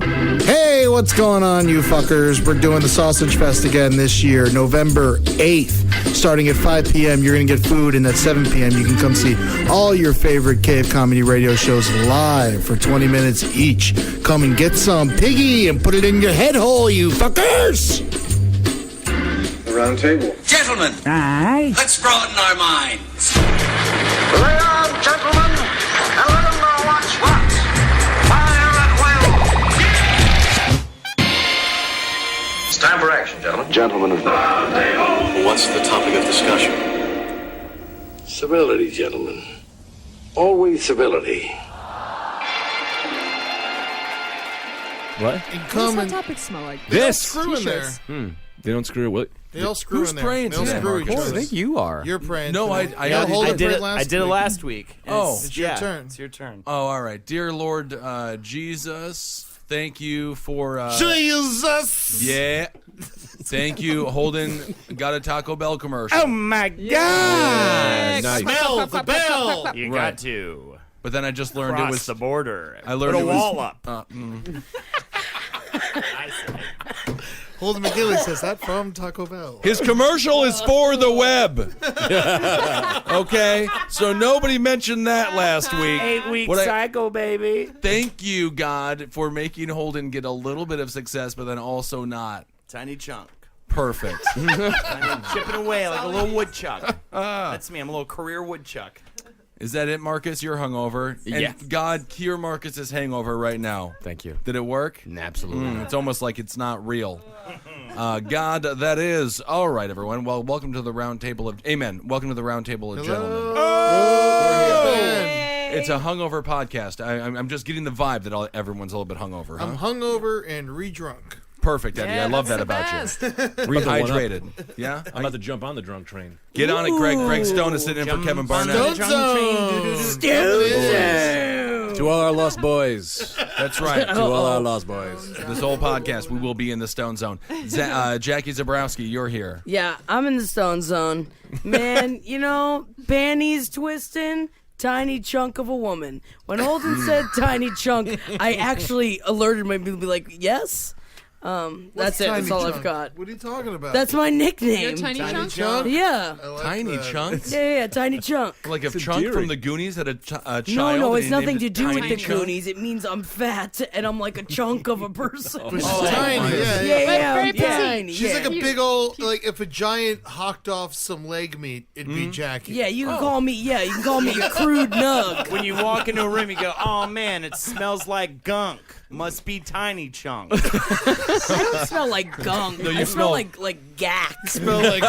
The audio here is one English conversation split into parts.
Hey, what's going on, you fuckers? We're doing the Sausage Fest again this year, November 8th. Starting at 5 p.m., you're going to get food, and at 7 p.m., you can come see all your favorite Cave Comedy radio shows live for 20 minutes each. Come and get some piggy and put it in your head hole, you fuckers! The round table. Gentlemen, Aye. let's broaden our minds. Lay on, gentlemen, and let them know what's what. Fire at will. It's time for action, gentlemen. Gentlemen of the round table. What's the topic of discussion? Civility, gentlemen. Always civility. What? And What come does and that topic smell like? This screw in there. They don't screw it. What? They all screw Who's in there. praying They all today, screw each Marcus? other. I think you are. You're praying. No, today. I Yeah, Holden did prayed last I did it week. last week. And Oh. It's your turn. It's your turn. Oh, all right. Dear Lord Jesus, thank you for... Jesus! Yeah. Thank you, Holden. Got a Taco Bell commercial. Oh my God! Nice. Smell the bell! You Right. got to But then I just learned cross it was... the border. I learned Put a it was- wall up. Holden McNeely says that from Taco Bell. His commercial is for the web. Okay? So nobody mentioned that last week. 8-week What I- cycle, baby. Thank you, God, for making Holden get a little bit of success, but then also not. Tiny chunk. Perfect. I'm chipping away like a little woodchuck. That's me. I'm a little career woodchuck. Is that it, Marcus? You're hungover. And Yeah. God, cure Marcus's hangover right now. Thank you. Did it work? Absolutely. It's almost like it's not real. God, that is. All right, everyone. Well, welcome to the round table of... Amen. Welcome to the round table of gentlemen. It's a hungover podcast. I'm just getting the vibe that everyone's a little bit hungover. Huh? I'm hungover and re-drunk. Perfect, Eddie. I love that about you. Hydrated. Yeah? I'm about to jump on the drunk train. Get on it, Greg. Greg Stone is sitting in for Kevin Barnett. To all our lost boys. That's right. To all our lost boys. This whole podcast, we will be in the Stone Zone. Jackie Zebrowski, you're here. Yeah, I'm in the Stone Zone. Man, you know, panties twisting, tiny chunk of a woman. When Holden said tiny chunk, I actually alerted my people to be like, yes? That's it. That's all I've got. What are you talking about? That's my nickname. Your tiny chunk? chunk? Yeah. I like Tiny that. chunk? Yeah, tiny chunk. Like if Chunk endearing. from the Goonies had a child. No, and it's he nothing named to it do with Tiny the Chunk? Goonies. It means I'm fat and I'm like a chunk of a person. She's tiny, yeah. Yeah, very I'm petite. tiny. She's yeah. like a big old, like if a giant hawked off some leg meat, it'd be Jackie. Yeah, you can call me. Yeah, you can call me a crude nug. When you walk into a room, you go, oh man, it smells like gunk. Must be tiny chunk. I don't smell like gunk. No, you I smell- like gack. Smell like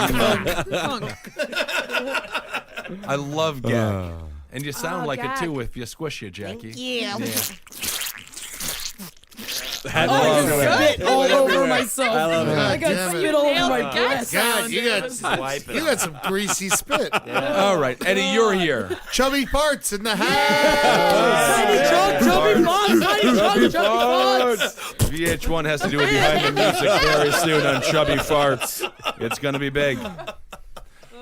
I love gag. And you sound like gag. it too if you squish you, Jackie. Yeah. I Oh, I got spit all over myself. I love it. I got Damn it. spit all over my breast. God, you got Swipe it. you got some greasy spit. All right, Eddie, you're here. Chubby farts in the house. Tiny chunk, chubby farts, tiny chunk, chubby farts. VH1 has to do it behind the music very soon on Chubby Farts. It's going to be big.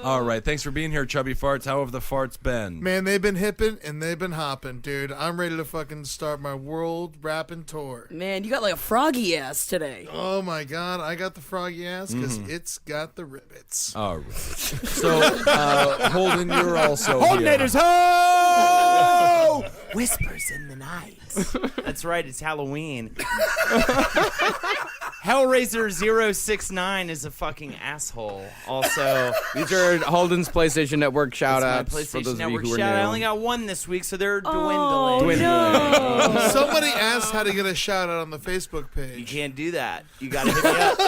All right, thanks for being here, Chubby Farts. How have the farts been? Man, they've been hipping and they've been hopping, dude. I'm ready to fucking start my world rapping tour. Man, you got like a froggy ass today. Oh my God, I got the froggy ass because it's got the ribbits. All right. So, Holden, you're also Holdenators, here. ho! Whispers in the night. That's right, it's Halloween. Hellraiser 069 is a fucking asshole. Also, These are Holden's PlayStation Network shout-outs. it's For my those PlayStation of you Network who are shout. I new. only got one this week, so they're Oh, dwindling. no. Somebody asked how to get a shout out on the Facebook You page. can't do that. You gotta hit me up.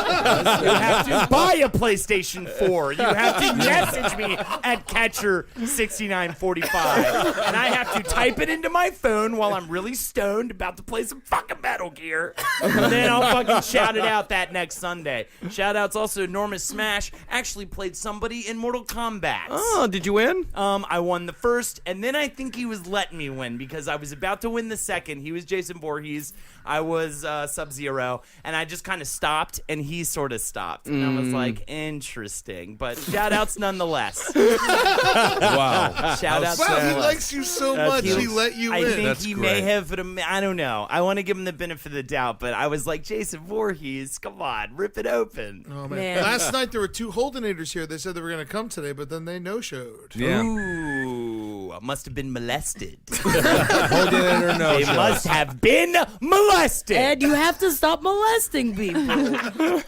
You have to buy a PlayStation 4. You have to message me at Catcher6945. And I have to type it into my phone while I'm really stoned about to play some fucking Metal Gear. And then I'll fucking shout it it out that next Sunday. Shout outs also Enormous Smash actually played somebody in Mortal Kombat. Oh, did you win? I won the first, and then I think he was letting me win because I was about to win the second. He was Jason Voorhees. I was Sub-Zero, and I just kind of stopped, and he sort of stopped. And I was like, interesting. But shout-outs nonetheless. Wow. Shout-outs Wow, he nonetheless. likes you so much. He let you I in. think That's he great. may have, but I don't know. I want to give him the benefit of the doubt, but I was like, Jason Voorhees, come on, rip it open. Oh, Man. Last night there were 2 Holdenators here. They said they were going to come today, but then they no-showed. Yeah. Ooh, I must have been molested. Hold it or no They show. must have been molested. Ed, you have to stop molesting people.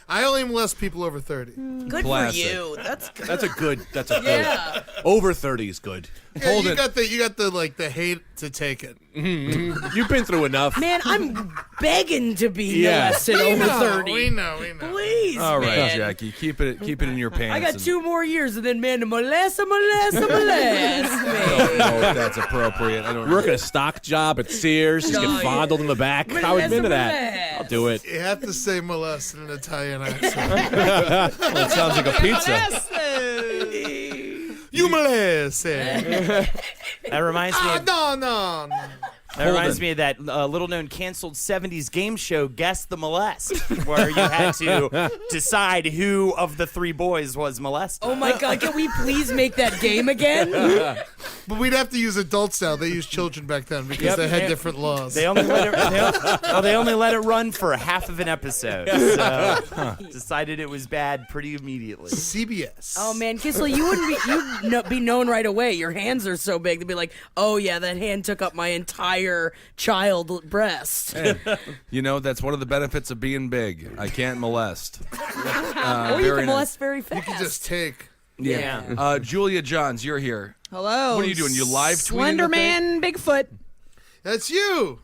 I only molest people over 30. Good Classic. for you. That's good. That's a good. Yeah. Over 30 is good. Yeah, you got the hate to take it. You've been through enough. Man, I'm begging to be Yeah. molested over 30. We know. Please, All right, man. Jackie, keep it in your pants. I got and- 2 more years, and then man, to molest me. I don't know if that's appropriate. I don't know. Working a stock job at Sears, just No, get fondled in the back. I would into that. I'll do it. You have to say molest in an Italian accent. Well, it sounds like a pizza. You molest. That reminds me. Of, No. that reminds me of that little-known canceled '70s game show, Guess the Molest, where you had to decide who of the 3 boys was molested. Oh my God! Can we please make that game again? But we'd have to use adults now. They used children back then because they had different laws. They only let it. They only let it run for half of an episode. So decided it was bad pretty immediately. CBS. Oh man, Kissel, you'd be known right away. Your hands are so big. They'd be like, "Oh yeah, that hand took up my entire child breast." You know, that's one of the benefits of being big. I can't molest. Or you very can molest very You fast. can just take. Yeah. Julia Johns, you're here. Hello. What are you doing? You live tweeting? Slender the thing? Man, Bigfoot. That's you.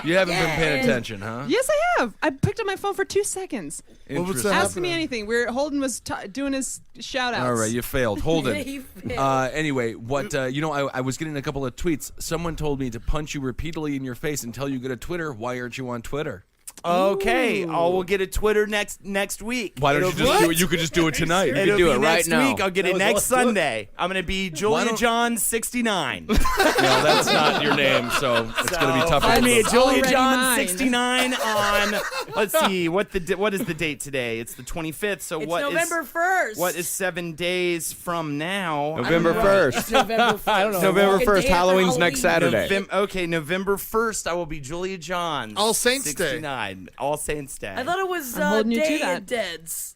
You haven't been paying attention, huh? Yes, I have. I picked up my phone for 2 seconds. Interesting. Ask me anything. Holden was doing his shout outs. All right, you failed. Hold it. You failed. Anyway, what I was getting a couple of tweets. Someone told me to punch you repeatedly in your face until you go to Twitter. Why aren't you on Twitter? Okay, we'll get a Twitter next week. Why don't you just do it? You could just do it tonight. You It'll can do be it right next now. week. I'll get it next Sunday. I'm gonna be Julia don't- John 69. No, that's not your name, so it's going to be tough. Find me at Julia Already John mine. 69 on. Let's see what is the date today? It's the 25th. So It's what is November 1st. what is 7 days from now? November 1st. It's November 1st. I don't know. November Fucking 1st. day after Halloween's next Halloween. Saturday. November 1st, I will be Julia John. All Saints Day. 69. All Saints Day. I thought it was I'm holding you to Day that. of Deads.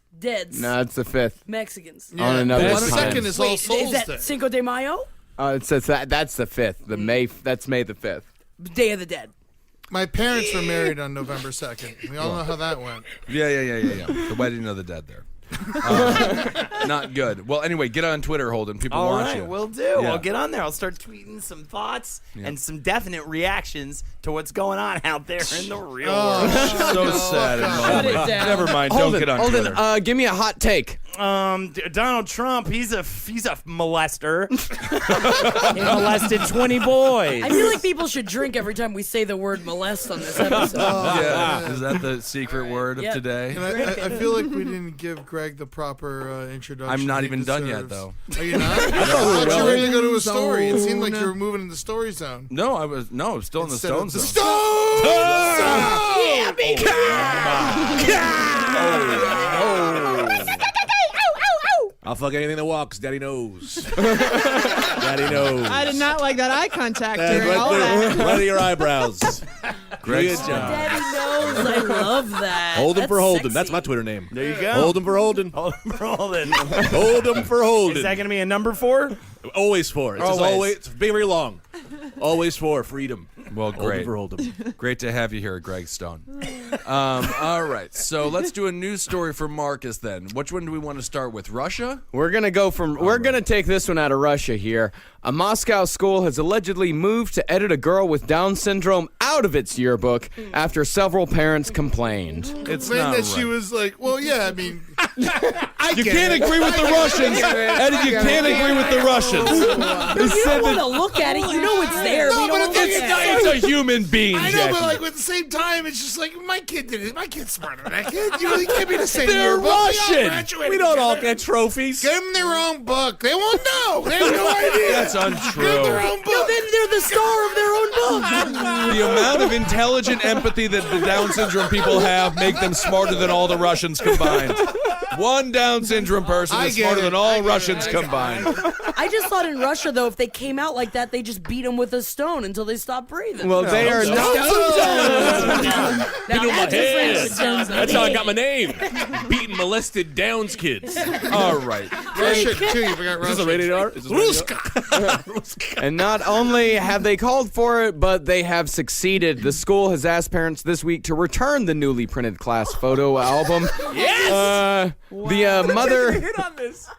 No, it's the 5th. Mexicans. On another The time. second is All Wait, Souls is that Day. Cinco de Mayo? It says that's the 5th. That's May the 5th. Day of the Dead. My parents were married on November 2nd. We all know how that went. Yeah. The wedding of the dead there. Not good. Well, anyway, get on Twitter, Holden. People All want right, you. will do. Yeah. I'll get on there. I'll start tweeting some thoughts and some definite reactions to what's going on out there in the real world. So sad and Shut it lonely. down. Never mind. Don't get on Twitter. Give me a hot take. Donald Trump, he's a molester. He molested 20 boys. I feel like people should drink every time we say the word molest on this episode. Yeah. Is that the secret word of Yeah. today? And I feel like we didn't give Greg the proper introduction. I'm not he even done yet, deserves. though. Are you not? I thought you were ready to go to a story. It seemed like you were moving in the story zone. No, I was still in the Instead Stone of the Zone. Stone! I'll fuck anything that walks. Daddy knows. Daddy knows. I did not like that eye contact during all that. Right to your eyebrows. Greg's Good job. Daddy knows. I love that. Hold him That's for Holden. sexy. That's my Twitter name. There you go. Hold him for Holden. Hold him for Holden. Hold him for Holden. Is that going to be a number 4? Always for. It's just Always. always. It's very long. Always for freedom. Well, Hold him great. for Holden. Great to have you here, Greg Stone. All right, so let's do a news story for Marcus then. Which one do we want to start with? Russia? We're gonna take this one out of Russia here. A Moscow school has allegedly moved to edit a girl with Down syndrome out of its yearbook after several parents complained. It's Saying not that she right. was like, well, yeah, I mean, You can't agree with the Russians, Eddie. You can't agree with the Russians. You don't want to look at it. You know it's there. We don't look at it. It's a human being, I know, Jackie. but like at the same time, it's just like my kid did it. My kid's smarter than that kid. You can't be the same. They're yearbook. We all Russian. graduated We don't all together. get trophies. Give them their own book. They won't know. They have no idea. That's Give them their untrue. own book. No, then they're the star of their own book. The amount of intelligent empathy that the Down syndrome people have make them smarter than all the Russians combined. One Down syndrome person I is get smarter it. than I all get it. Russians I get it. combined. I just thought in Russia, though, if they came out like that, they just beat them with a stone until they stopped breathing. Well, they are not. Now, that's a French term. That's how I got my name. Beating molested Downs kids. All right. Russian too. You forgot Is this Russian. a rated R? Is this rated R? And not only have they called for it, but they have succeeded. The school has asked parents this week to return the newly printed class photo album. Yes!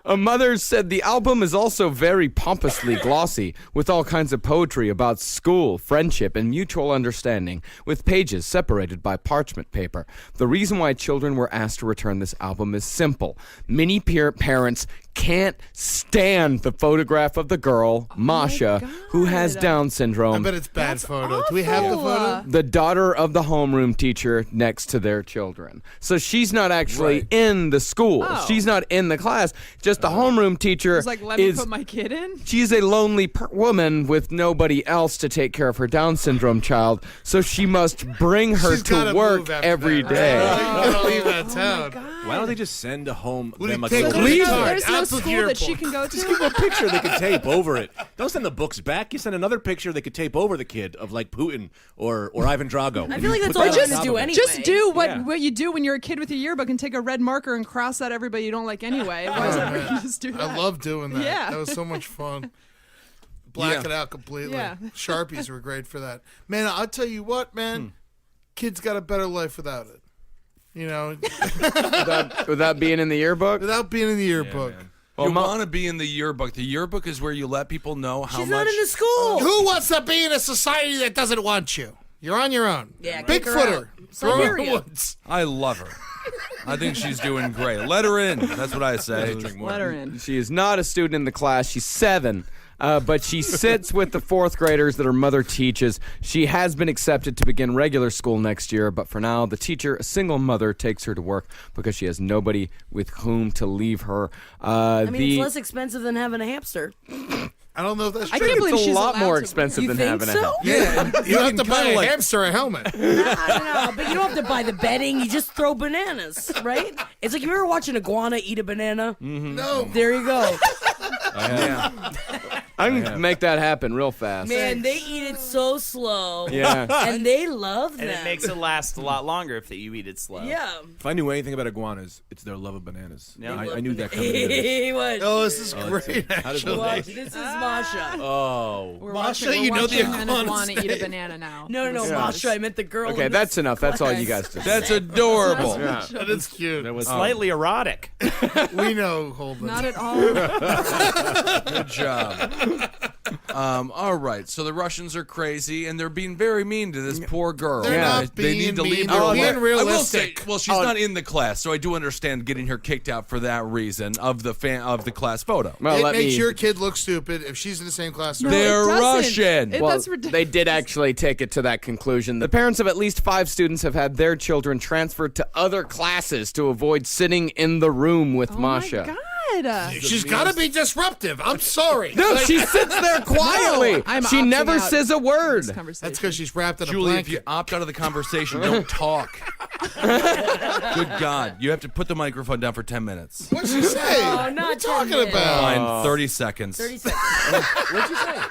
A mother said the album is also very pompously glossy, with all kinds of poetry about school, friendship, and mutual understanding, with pages separated by parchment paper. The reason why children were asked to return this album is simple. Many parents can't stand the photograph of the girl, Masha, who has Down I syndrome, bet it's bad photo. Do we have the photo? the daughter of the homeroom teacher next to their children. So she's not actually in the school. Oh. She's not in the class. Just the homeroom teacher It's like, let me is put my kid in. she's a lonely woman with nobody else to take care of her Down syndrome child, so she must bring her She's gotta to work move after every that. day. You gotta leave that town. Why don't they just send a home Would them it a take little- leave So her? there's no Out the school that she yearbook. can go Just give to. them a picture they could tape over it. Don't send the books back. You send another picture they could tape over the kid of like Putin or Ivan Drago. I feel like that's Put all that you on have top to do of it. anyway. Just do what, Yeah. what you do when you're a kid with your yearbook and take a red marker and cross out everybody you don't like anyway. Why is everybody just do that? I love doing that. Yeah. That was so much fun. Black Yeah. it out completely. Yeah. Sharpies were great for that. Man, I'll tell you what, man. Kids got a better life without it. You know, Without being in the yearbook? without being in the yearbook. Well, You want to be in the yearbook. The yearbook is where you let people know how She's much. not in the school. Who wants to be in a society that doesn't want you? You're on your own. Yeah, kick her Bigfooter. out. Throw her in the Siberia. woods. I love her. I think she's doing great. Let her in. That's what I say. Let her in. She is not a student in the class. She's 7. But she sits with the 4th graders that her mother teaches. She has been accepted to begin regular school next year, but for now, the teacher, a single mother, takes her to work because she has nobody with whom to leave her. I mean, it's less expensive than having a hamster. I don't know if that's I true. can't believe It's a she's lot allowed more to- expensive You than think having a so? house. Yeah, you have to buy kinda a like- hamster a helmet. I don't know, but you don't have to buy the bedding. You just throw bananas, right? It's like if you ever watch an iguana eat a banana. No. There you go. I can make that happen real fast. Man, they eat it so slow. Yeah. And they love them. And it makes it last a lot longer if you eat it slow. Yeah. If I knew anything about iguanas, it's their love of bananas. Yeah. I knew that coming into this. Hey, what? Oh, this is Oh, great. How does actually. Watch, this is Masha. Oh. We're Masha, watching, you we're know the watching an iguana iguana eat a snake. banana now. No, Masha. I meant the girl. Okay, in that's this enough. That's all you class. guys do. That's adorable. Yeah. That is cute. That was Slightly erotic. We know, Holden. Not at all. Good job. All right. So the Russians are crazy, and they're being very mean to this poor girl. They're not They being need to mean, leave they're her being alone. realistic. I will say, well, she's not in the class, so I do understand getting her kicked out for that reason of the class photo. Well, It let makes me. your kid look stupid if she's in the same class. No, They're it doesn't. Russian. It, Well, that's ridiculous. they did actually take it to that conclusion. The parents of at least 5 students have had their children transferred to other classes to avoid sitting in the room with Oh Masha. my God. She's got to be disruptive. I'm sorry. No, she sits there quietly. No, I'm she opting never out says a word. That's because she's wrapped in a Julie, if you blanket. opt out of the conversation, don't talk. Good God. You have to put the microphone down for 10 minutes. What'd she say? Oh, what are you not 10 talking minutes. about? Fine, 30 seconds. 30 seconds. What'd you say?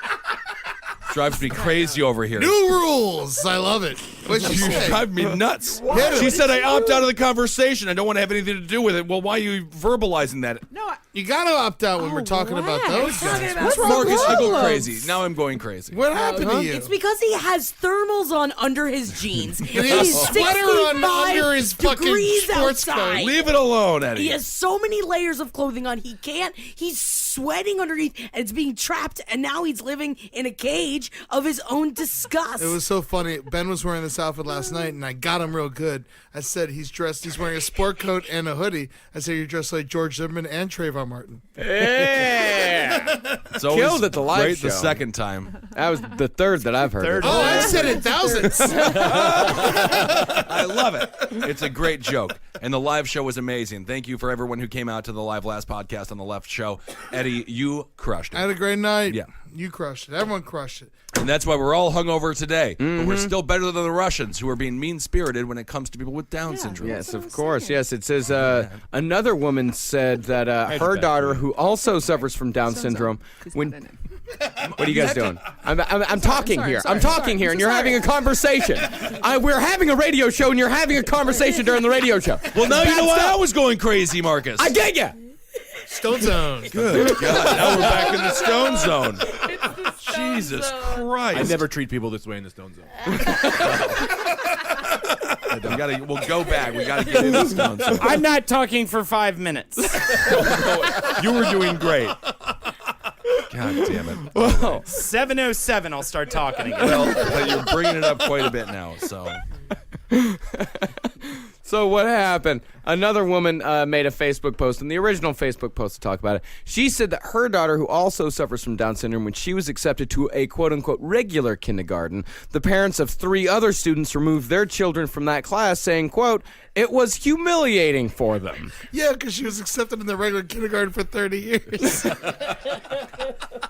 Drives me crazy over here. New rules. I love it. What'd she You say? drive me nuts. Hit She her. said I opt out of the conversation. I don't want to have anything to do with it. Well, why are you verbalizing that? No, You got to opt out when we're talking about those guys. What's Marcus, I go problem? crazy. Now I'm going crazy. What happened to you? It's because he has thermals on under his jeans. And he has a sweater on 65 under his fucking degrees sports coat. outside. Leave it alone, Eddie. He has so many layers of clothing on. He's sweating underneath, and it's being trapped. And now he's living in a cage stage of his own disgust. It was so funny. Ben was wearing this outfit last night, and I got him real good. I said he's wearing a sport coat and a hoodie. I said you're dressed like George Zimmerman and Trayvon Martin. Yeah. It's always Killed at the live great show. the second time. That was the third that I've heard. Oh, I said it thousands. I love it. It's a great joke. And the live show was amazing. Thank you for everyone who came out to the live last podcast on the Left show. Eddie, you crushed it. I had a great night. Yeah. You crushed it. Everyone crushed it. And that's why we're all hungover today. But we're still better than the Russians, who are being mean-spirited when it comes to people with Down syndrome. Yes, of course. Yes, it says another woman said that her daughter, who also suffers from Down syndrome, when. What are you guys doing? I'm talking sorry, here. sorry, I'm talking sorry, here, I'm and so you're sorry. having a conversation. We're having a radio show, and you're having a conversation during the radio show. Well, now you know why That's I was going crazy, Marcus. I get you. Stone Zone. Good God. Now we're back in the Stone Zone. Jesus Christ. I never treat people this way in the Stone Zone. We'll go back. We gotta get in the Stone Zone. I'm not talking for 5 minutes. You were doing great. God damn it. Whoa. 7:07, I'll start talking again. Well, but you're bringing it up quite a bit now, so. So what happened? Another woman made a Facebook post, and the original Facebook post to talk about it. She said that her daughter, who also suffers from Down syndrome, when she was accepted to a quote-unquote regular kindergarten, the parents of 3 other students removed their children from that class, saying, quote, it was humiliating for them. Yeah, because she was accepted in the regular kindergarten for 30 years.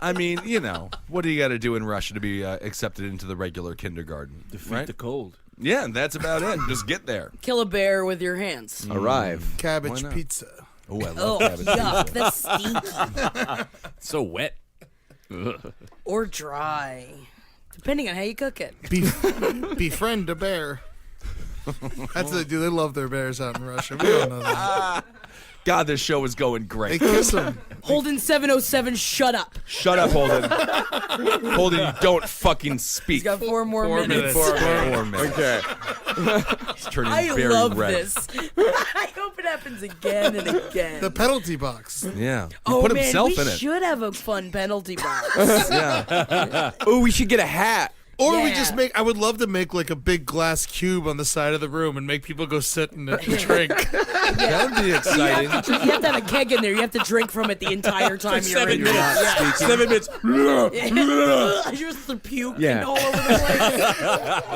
I mean, you know, what do you got to do in Russia to be accepted into the regular kindergarten? Defeat the cold. Yeah, that's about it. Just get there. Kill a bear with your hands. Arrive. Cabbage Why not? pizza. Oh, I Oh, love cabbage yuck. pizza. That's stinky. So wet. Or dry. Depending on how you cook it. Befriend a bear. That's what they do. They love their bears out in Russia. We don't know that. God, this show is going They great. kiss them. Holden 707, shut up. Shut up, Holden. Holden, you don't fucking speak. He's got 4 more minutes. 4 minutes. Okay. He's turning I very love red. this. I hope it happens again and again. The penalty box. Yeah. He oh, put man, himself we in it. should have a fun penalty box. Yeah. Oh, we should get a hat. Or we Yeah. just make, I would love to make like a big glass cube on the side of the room and make people go sit and drink. That would be exciting. You have to have a keg in there. You have to drink from it the entire time you're in You're there. not speaking. 7 minutes. Just the puke Yeah. all over the place.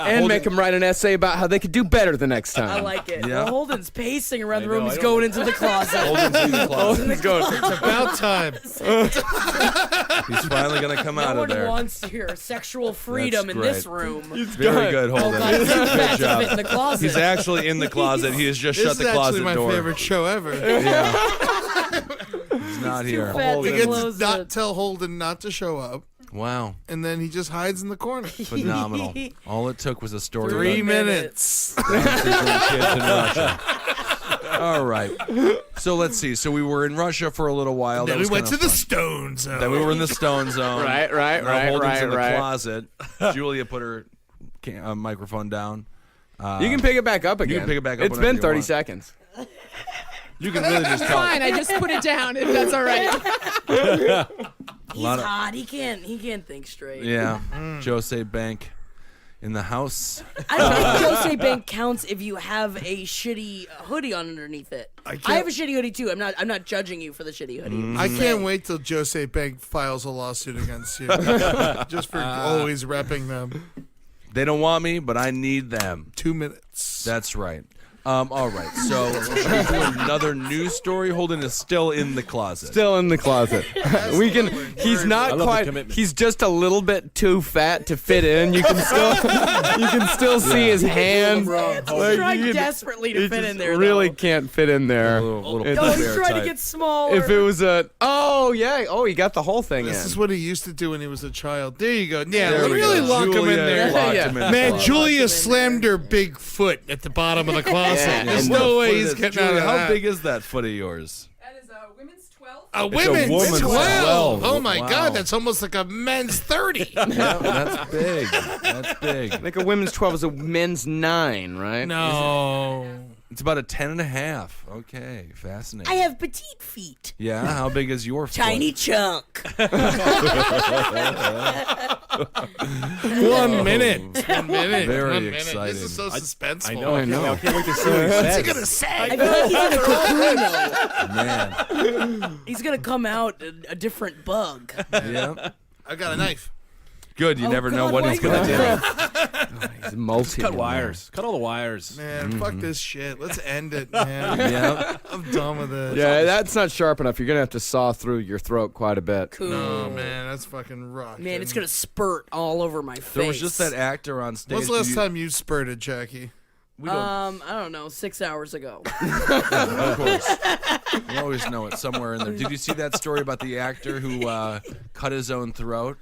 And make them write an essay about how they could do better the next time. I like it. Yeah. Well, Holden's pacing around the I room. know, He's I going into the closet. Holden's in the closet. He's going. It's about time. He's finally going to come out No of one there. wants your sexual freedom in great. this room. Very good, Oh, Holden. God, he's too fat Good to job. fit in the closet. He's actually in the closet. He has just This shut is the closet actually my door. favorite show ever. He's not here. fat He to gets close not it. tell Holden not to show up, Wow. and then he just hides in the corner. Phenomenal. All it took was a story 3 about minutes. Down syndrome kids in Russia. All right. So let's see. So we were in Russia for a little while. Then That we was went to kinda the fun. Stone Zone. Then we were in the Stone Zone. Right. Now Holden's in the right. closet. Julia put her microphone down. You can pick it back up again. You can pick it back up It's whenever been you 30 want. seconds. You can really just tell. Fine, I just put it down if that's all right. He's lot of- hot. He can't think straight. Yeah. Jose Bank in the house. I don't think Jose Bank counts if you have a shitty hoodie on underneath it. I have a shitty hoodie too. I'm not judging you for the shitty hoodie. I can't wait till Jose Bank files a lawsuit against you. Just for always repping them. They don't want me, but I need them. 2 minutes. That's right. All right. So should we do another news story? Holden is still in the closet. Still in the closet. We can. He's not love the quite. commitment. He's just a little bit too fat to fit in. You can still. You can still see his hand. He's trying desperately to fit in there. Really though. can't fit in there. little It's- Oh, he's bear trying type. to get smaller. If it was a. Oh yeah. Oh, he got the whole thing This in. is what he used to do when he was a child. There you go. Yeah, There we really go. lock him in Julia there. locked Yeah. him in the Man, closet. Julia slammed her big foot at the bottom of the closet. Yeah. There's And no the way foot he's is- getting Julia, out of how that. big is that foot of yours? That is a women's 12. A It's a women's woman's 12. 12. Oh my Wow. God, that's almost like a men's 30. Yeah, that's big. That's big. Like a women's 12 is a men's 9, right? No. It's about a 10.5. Okay, fascinating. I have petite feet. Yeah, how big is your foot? Tiny chunk. 1 minute. 1 minute. Very 1 minute. exciting. This is so suspenseful. I know. I know. I can't wait to see what he says. What's he gonna say? I feel like he's in a cocoon, though. Man. He's gonna come out a different bug. Yeah. I got a knife. Good. You Oh, never know God, what why he's going to you- do. He's multi. Cut wires. Cut all the wires. Man, fuck this shit. Let's end it, man. Yeah. I'm done with this. Yeah, that's not sharp enough. You're gonna have to saw through your throat quite a bit. Cool. No, man, that's fucking rock. Man, it's gonna spurt all over my face. There was just that actor on stage. When's the last time you spurted, Jackie? We don't, I don't know, 6 hours ago. of course. You always know it somewhere in there. Did you see that story about the actor who cut his own throat?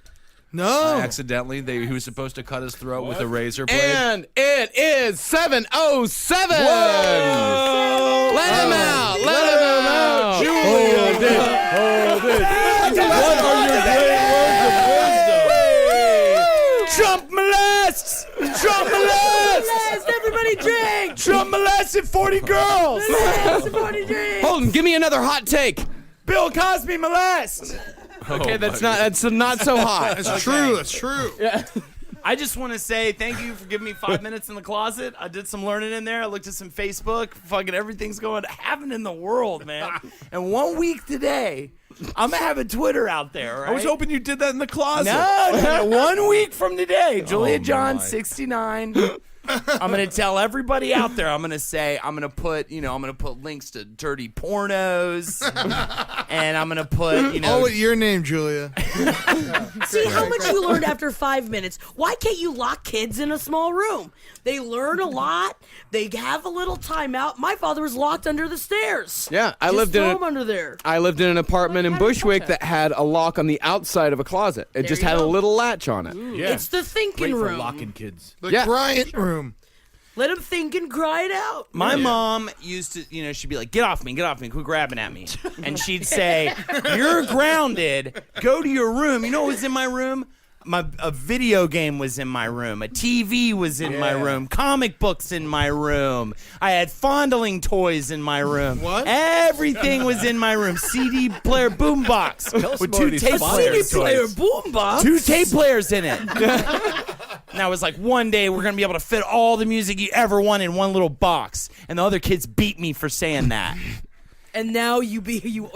No. Accidentally. He was supposed to cut his throat with a razor blade. And it is 7:07. Let him out. Let him out. Hold it. What are your great words of wisdom? Trump molests! Trump molests! Yes, everybody drink! Trump molested 40 girls! Yes, everybody drink! Holden, give me another hot take. Bill Cosby molests! Okay, that's not so hot. That's true. That's true. I just want to say thank you for giving me 5 minutes in the closet. I did some learning in there. I looked at some Facebook. Fucking everything's happening in the world, man. And 1 week today, I'm going to have a Twitter out there, right? I was hoping you did that in the closet. No, 1 week from today. Julia John, my. 69. I'm gonna tell everybody out there. I'm gonna put links to dirty pornos, and I'm gonna put Oh, with your name, Julia. See how much you learned after 5 minutes. Why can't you lock kids in a small room? They learn a lot. They have a little timeout. My father was locked under the stairs. Yeah, I Just lived throw in him under there. I lived in an apartment in Like Harry Bushwick Potter. that had a lock on the outside of a closet. It just you had a go. little latch on it. Yeah. It's the thinking Great for room. locking kids. The Yeah. Bryant room. Let him think and cry it out. My mom used to, she'd be like, get off me, quit grabbing at me. And she'd say, you're grounded, go to your room. You know what was in my room? A video game was in my room. A TV was in my room. Comic books in my room. I had fondling toys in my room. What? Everything was in my room. CD player boombox with more of 2 these tape fondling players. CD player boombox. 2 tape players in it. And I was like, one day we're going to be able to fit all the music you ever want in one little box. And the other kids beat me for saying that. And now you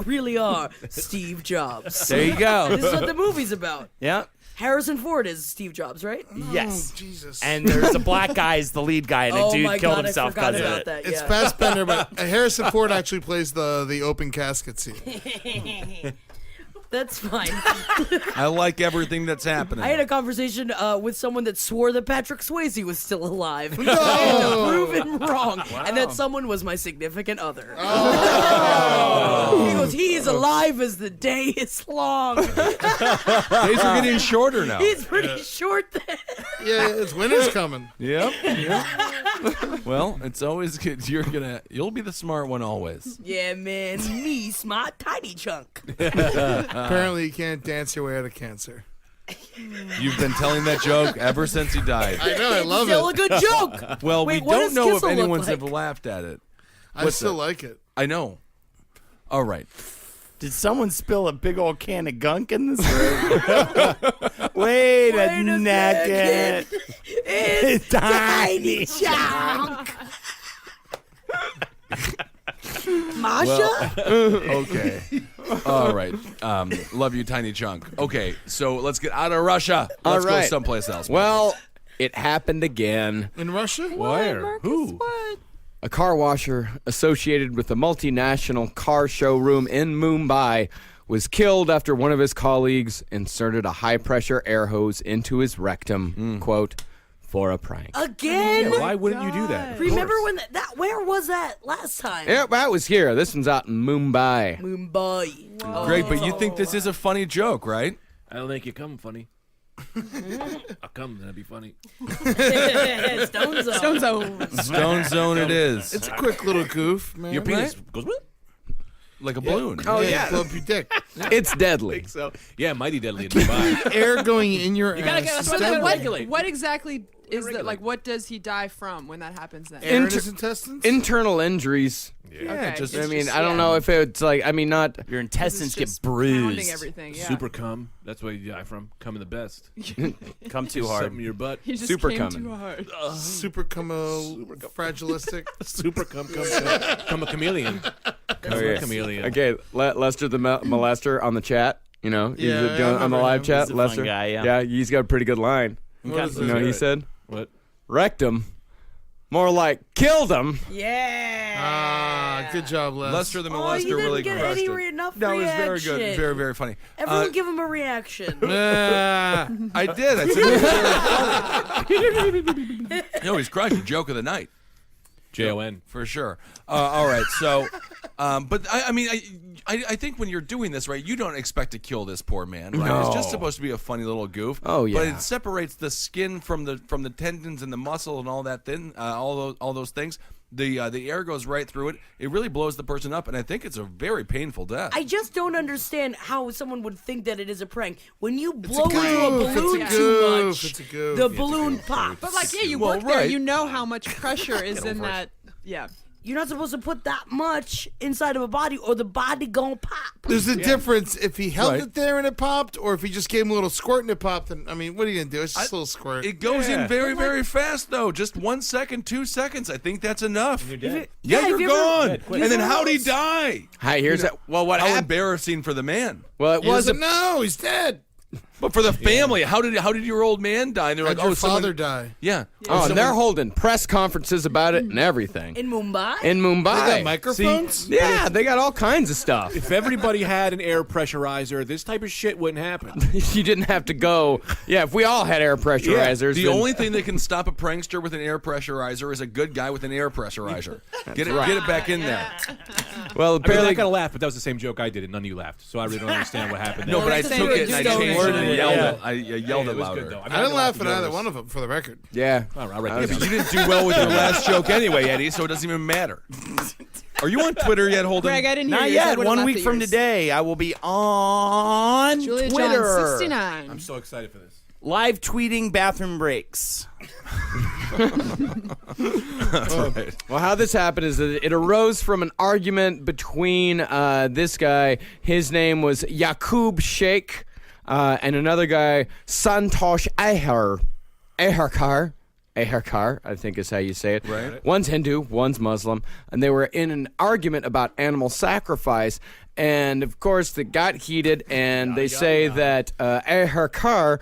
really are Steve Jobs. There you go. This is what the movie's about. Yeah. Harrison Ford is Steve Jobs, right? Yes. Oh, Jesus. And there's a black guy as the lead guy, and a Oh dude my killed God, himself I forgot because of about it. that. It's Yeah. Fassbender, but Harrison Ford actually plays the open casket scene. That's fine. I like everything that's happening. I had a conversation with someone that swore that Patrick Swayze was still alive. I had to prove him wrong, and that someone was my significant other. He goes, he is alive as the day is long. Days are getting shorter now. He's pretty short then. Yeah, it's winter's coming. Yep. Well, it's always good. You'll be the smart one always. Yeah, man, me, smart tiny chunk. Apparently, you can't dance your way out of cancer. You've been telling that joke ever since he died. I know, I love Still it. a good joke. Well, Wait, we what don't does know if Kissel look anyone's like? ever laughed at it. I still like it. I know. All right. Did someone spill a big old can of gunk in this room? Wait a second. second. It's Tiny chunk. Masha? Okay. All right. Love you, Tiny Chunk. Okay, so let's get out of Russia. Let's All right. go someplace else. Well, it happened again. In Russia? Where? Who? A car washer associated with a multinational car showroom in Mumbai was killed after one of his colleagues inserted a high-pressure air hose into his rectum, quote, for a prank. Again? Why wouldn't you do that? Of Remember course. when where was that last time? Yeah, that was here. This one's out in Mumbai. Mumbai. Great, but you think this is a funny joke, right? I don't think you come funny. I'll come, that'd be funny. Stone Zone. Stone Zone. Stone Zone it is. It's a quick little goof, man. Your penis goes what? Like a balloon. Oh, yeah. Blow up your dick. It's deadly. So yeah, mighty deadly in Dubai. Air going in your ass. gotta get- is that's what deadly. Regulate. What exactly is that like what does he die from when that happens then? Air in his intestines? Internal injuries. Yeah. Okay. just- I mean, I don't know if it's like, I mean, not. Your intestines get Just pounding bruised. everything. Yeah. Super cum. That's what you die from. Coming the best. Come too Something hard. in your butt. He just Super came coming. too hard. Super fragilistic. Super cum. Come a chameleon. Come a chameleon. Okay, Lester the molester on the chat. You know, he's Yeah, I on the remember live him. chat. He's a fun Lester, guy, yeah. he's got a pretty good line. What is You know, it? he said, What? "Rectum, more like killed him." Yeah. Good job, Les. Lester the Oh, molester you didn't really get crushed any it. enough No, it was reaction. very good. Very, very funny. Everyone give him a reaction. I did. I said it was very funny. No, he's crushed. Joke of the night. Jon. For sure. All right. So, but I mean, I think when you're doing this, right, you don't expect to kill this poor man, right? No. It's just supposed to be a funny little goof. Oh, yeah. But it separates the skin from the tendons and the muscle and all that all those things. The air goes right through it. It really blows the person up, and I think it's a very painful death. I just don't understand how someone would think that it is a prank. When you blow into a goof. balloon It's a too goof. much, It's a goof. the balloon pops. But like, yeah, you Well, work there. right. You know how much pressure is in that. Yeah. You're not supposed to put that much inside of a body, or the body gonna pop. There's a difference if he held Right. it there and it popped, or if he just gave him a little squirt and it popped. And I mean, what are you gonna do? It's just a little squirt. It goes in very, very fast, though. Just 1 second, 2 seconds. I think that's enough. You're dead. Yeah, have you're you ever- gone. quit. And then how'd he die? Hi, here's that. Well, what How happened? embarrassing for the man. Well, it He was doesn't know. He's dead. But for the family, how did your old man die? And they're How'd like, your oh, someone- father die? Yeah. Oh, and they're holding press conferences about it and everything In Mumbai? in Mumbai. They got microphones? Yeah, they got all kinds of stuff. If everybody had an air pressurizer, this type of shit wouldn't happen. You didn't have to go. Yeah, if we all had air pressurizers, The then- only thing that can stop a prankster with an air pressurizer is a good guy with an air pressurizer. Get it back in there. well, I mean, apparently, I gotta laugh, but that was the same joke I did, and none of you laughed. So I really don't understand what happened. No, there. but I It's the took same it and I just changed it and yeah. yelled it. I yelled Yeah, it it was louder. good though. I didn't laugh at either together. one of them, for the record. yeah. All right, I'll write I was- that You down. didn't do well with your last joke anyway, Eddie, so it doesn't even matter. Are you on Twitter yet, Holden? Greg, I didn't hear Not yours. I yet. would've 1 laughed week at from yours. today, I will be on Julia Twitter. John, 69. I'm so excited for this. Live tweeting bathroom breaks. Well, how this happened is that it arose from an argument between this guy. His name was Yaqub Sheikh, and another guy, Santosh Aharkar, I think is how you say it. Right. One's Hindu, one's Muslim, and they were in an argument about animal sacrifice. And of course, it got heated, and they say that Aharkar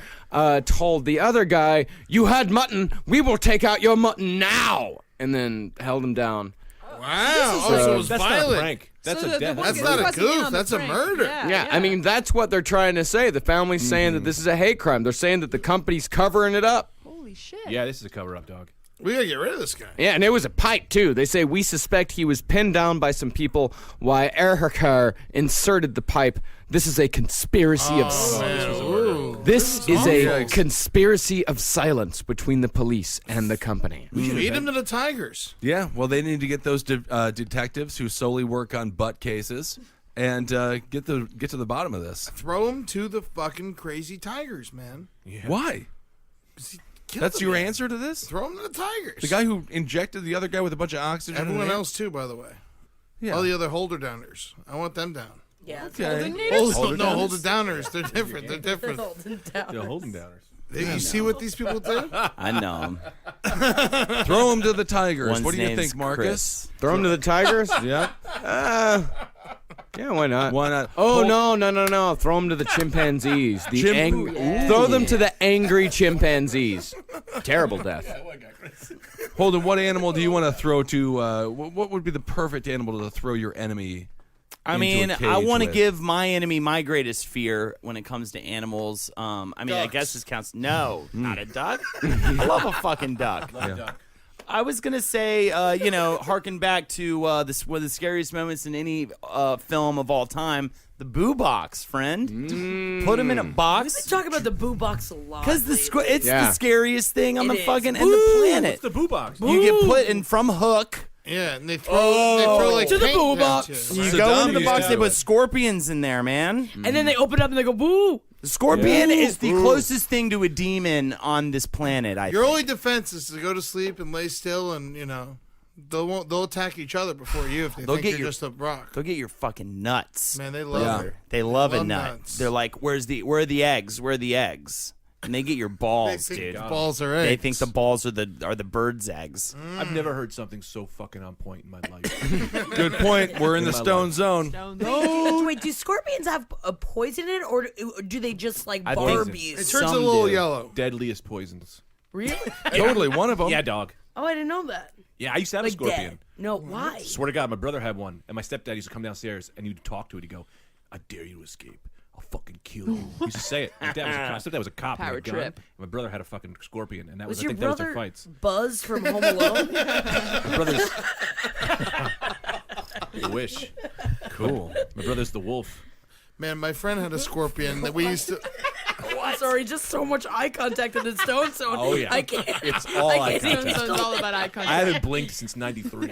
told the other guy, "You had mutton, we will take out your mutton now," and then held him down. Wow. So it was That's not a violent. prank. That's So a the death. That's He not a wasn't in goof. on the That's a prank. murder. Yeah, I mean, that's what they're trying to say. The family's saying that this is a hate crime. They're saying that the company's covering it up. Holy shit. Yeah, this is a cover-up, dog. We gotta get rid of this guy. Yeah, and it was a pipe, too. They say we suspect he was pinned down by some people while Erhakar inserted the pipe. This is a conspiracy of... This is a conspiracy of silence between the police and the company. We should feed him to the tigers. Yeah, well, they need to get those detectives who solely work on butt cases and get to the bottom of this. Throw him to the fucking crazy tigers, man. Why? Kill That's the your man. answer to this? Throw him to the tigers. The guy who injected the other guy with a bunch of oxygen. in Everyone the- else too, by the way. Yeah. All the other holder downers. I want them down. Yeah. Okay. Hold it downers. They're different. They're different. They're holding downers. You see what these people do? I know him. Throw him to the Tigers. One's What do you name's think, Marcus? Chris. Throw him to the Tigers? Yeah. Yeah, why not? Why not? Oh, no. Throw them to the chimpanzees. Ooh. Throw them to the angry chimpanzees. Terrible death. Holden, what animal do you want to throw to? What would be the perfect animal to throw your enemy? I into mean, a I cage want to with? give my enemy my greatest fear when it comes to animals. I mean, I guess this counts. No, not a duck. I love a fucking duck. I was gonna say, harken back to one of the scariest moments in any film of all time, the boo box, friend. Put him in a We've box. been talking about the boo box a lot. Because it's Yeah. the scariest thing on It the is. fucking and the planet. It's the boo box. You get put in from hook. Yeah, and they throw like to the paint boo down box. to you. You Saddam go into the used box. to They do put it. scorpions in there, man. And then they open up and they go boo. The scorpion is the closest thing to a demon on this planet. Your only defense is to go to sleep and lay still, and they'll attack each other before you if they think you're just a rock. They'll get your fucking nuts. Man, they love it. They love a nut. nuts. They're like, where are the eggs? Where are the eggs? And they get your balls, They think dude. the balls are eggs. They think the balls are the bird's eggs. I've never heard something so fucking on point in my life. Good point. We're in the stone zone. Wait, do scorpions have a poison in it, or do they just like I think barb so. you? It turns a little do. yellow. Deadliest poisons. Really? Totally, one of them. Yeah, dog. Oh, I didn't know that. Yeah, I used to have Like a scorpion. dead. No, why? Swear to God, my brother had one, and my stepdad used to come downstairs and he'd talk to it. He'd go, "I dare you to escape. I'll fucking kill you." He used to say it. My stepdad was a cop. Power and had a gun. trip. My brother had a fucking scorpion, and that Was was I your think that was brother their fights. Buzz from Home Alone? My brother's. I wish. Cool. My brother's the wolf. Man, my friend had a scorpion that we used to. Sorry, just so much eye contact in the stone zone. Oh, yeah. I can't. It's all I eye can't contact. So it's all about eye I contact. haven't blinked since '93.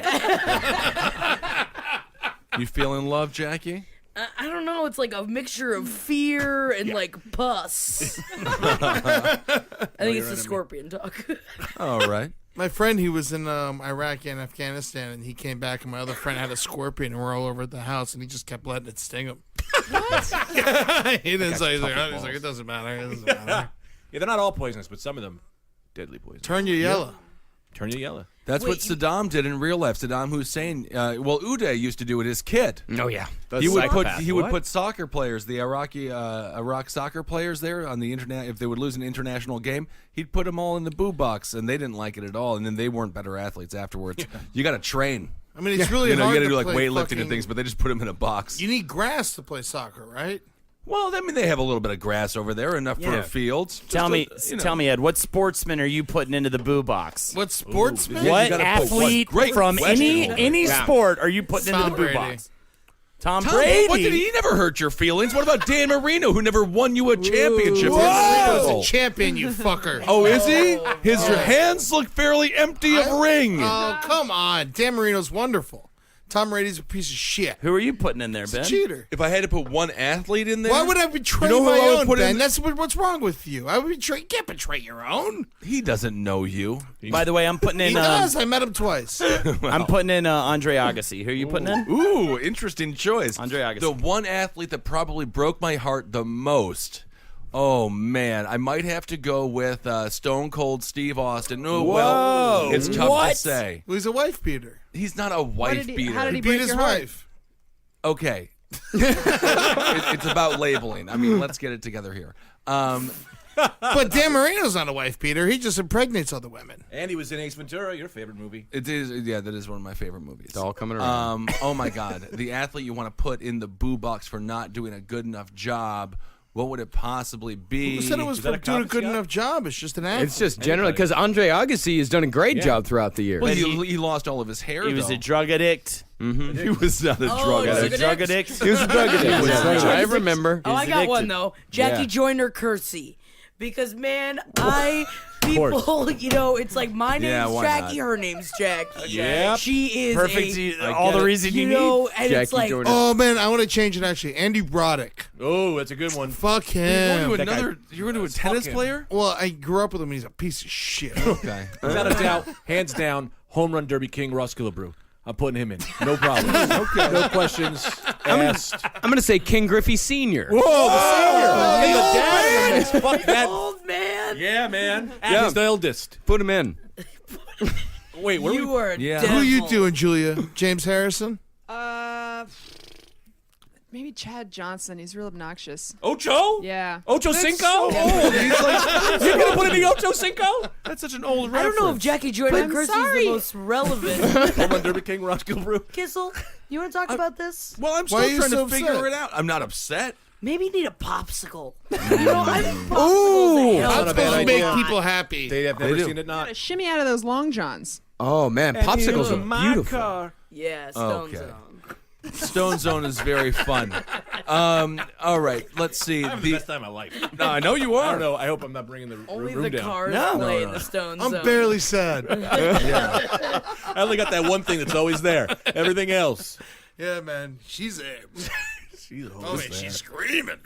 You feel in love, Jackie? I don't know. It's like a mixture of fear and like pus. I think it's the scorpion talk. All right. My friend, he was in Iraq and Afghanistan, and he came back, and my other friend had a scorpion, and we're all over at the house, and he just kept letting it sting him. What? He didn't say. He's like, it doesn't matter. It doesn't matter. Yeah, they're not all poisonous, but some of them deadly poison. Turn you yellow. Turn you yellow. That's what Saddam did in real life. Saddam Hussein, Uday used to do it as kid. Oh yeah. He would put soccer players, the Iraq soccer players there on the internet. If they would lose an international game, he'd put them all in the boo box, and they didn't like it at all. And then they weren't better athletes afterwards. You got to train. I mean, it's really You hard got to to do like play weightlifting and things, but they just put them in a box. You need grass to play soccer, right? Well, I mean, they have a little bit of grass over there, enough for a field. Tell me, Ed, what sportsman are you putting into the boo box? What sportsman? What athlete from any Yeah. sport are you putting into Tom the boo Brady. box? Tom Tom, Brady. what did he never hurt your feelings? What about Dan Marino, who never won you a championship? He was a champion, you fucker. Oh, is he? His hands look fairly empty of ring. Oh, come on. Dan Marino's wonderful. Tom Brady's a piece of shit. Who are you putting in there, He's Ben? a cheater. If I had to put one athlete in there, Why would I betray You know who my I would own, put in- Ben? That's what's wrong with you. I would betray. You can't betray your own. He doesn't know you. By the way, I'm putting in. He does. I met him twice. I'm putting in Andre Agassi. Who are you putting in? Ooh, interesting choice. Andre Agassi. The one athlete that probably broke my heart the most. Oh, man. I might have to go with Stone Cold Steve Austin. Oh, well, it's tough to say. Well, he's a wife beater. He's not a wife beater. How did he Beat break his your heart? wife. Okay. It's about labeling. I mean, let's get it together here. But Dan Marino's not a wife beater. He just impregnates other women. And he was in Ace Ventura, your favorite movie. It is, yeah, that is one of my favorite movies. It's all coming around. Oh my God, the athlete you want to put in the boo box for not doing a good enough job. What would it possibly be? Who said it was for doing a good enough job? It's just an athlete. It's just generally because Andre Agassi has done a great job throughout the year. Well, he lost all of his hair. He was though. a drug addict. He was not a drug he was addict. a Drug addict. He was a drug addict. I remember. Oh, I got addicted. one though. Jackie Yeah. Joyner Kersey. Because man, people, it's like my name's Yeah, why Jackie, not? her name's Jackie. Yep. She is Perfect. a, All the reason you need. and it's Jackie like, Joyner. Oh man, I want to change it actually. Andy Roddick. Oh, that's a good one. Fuck You're him. going to a tennis him. player? Well, I grew up with him. And he's a piece of shit. Okay. Without a doubt, hands down, home run derby king Ross Killebrew. I'm putting him in. No problem. Okay. No questions asked. I'm going to say King Griffey Sr. Whoa, the senior. Hey, the dad in the mix. Fuck that. old man. Yeah, man. Yeah. He's the eldest. Put him in. Wait, where You are a Yeah. devil. Who are you doing, Julia? James Harrison? Maybe Chad Johnson. He's real obnoxious. Ocho? Yeah. Ocho Cinco? Oh, he's like, You're going to put in the Ocho Cinco? that's such an old I reference. don't know if Jackie Joyner I'm Kersey's sorry. the most relevant. Home run derby king Ross Killebrew. Kissel, you want to talk about this? Well, I'm still Why are you trying so to figure upset? it out. I'm not upset. Maybe you need a popsicle. I think popsicles That's a bad supposed to make idea. people happy. They have never do. seen it not. Gotta shimmy out of those long johns. Oh, man. Popsicles are beautiful. Yeah, Stone Okay. Zone. Stone Zone is very fun. All right, let's see. I'm having the best time of my life. No, I know you I are. don't know. I hope I'm not bringing the Only room the down. cars No. play No, in the Stone I'm Zone. barely sad. I only got that one thing that's always there. Everything else. Yeah, man. She's there. She's Oh, man, she's screaming.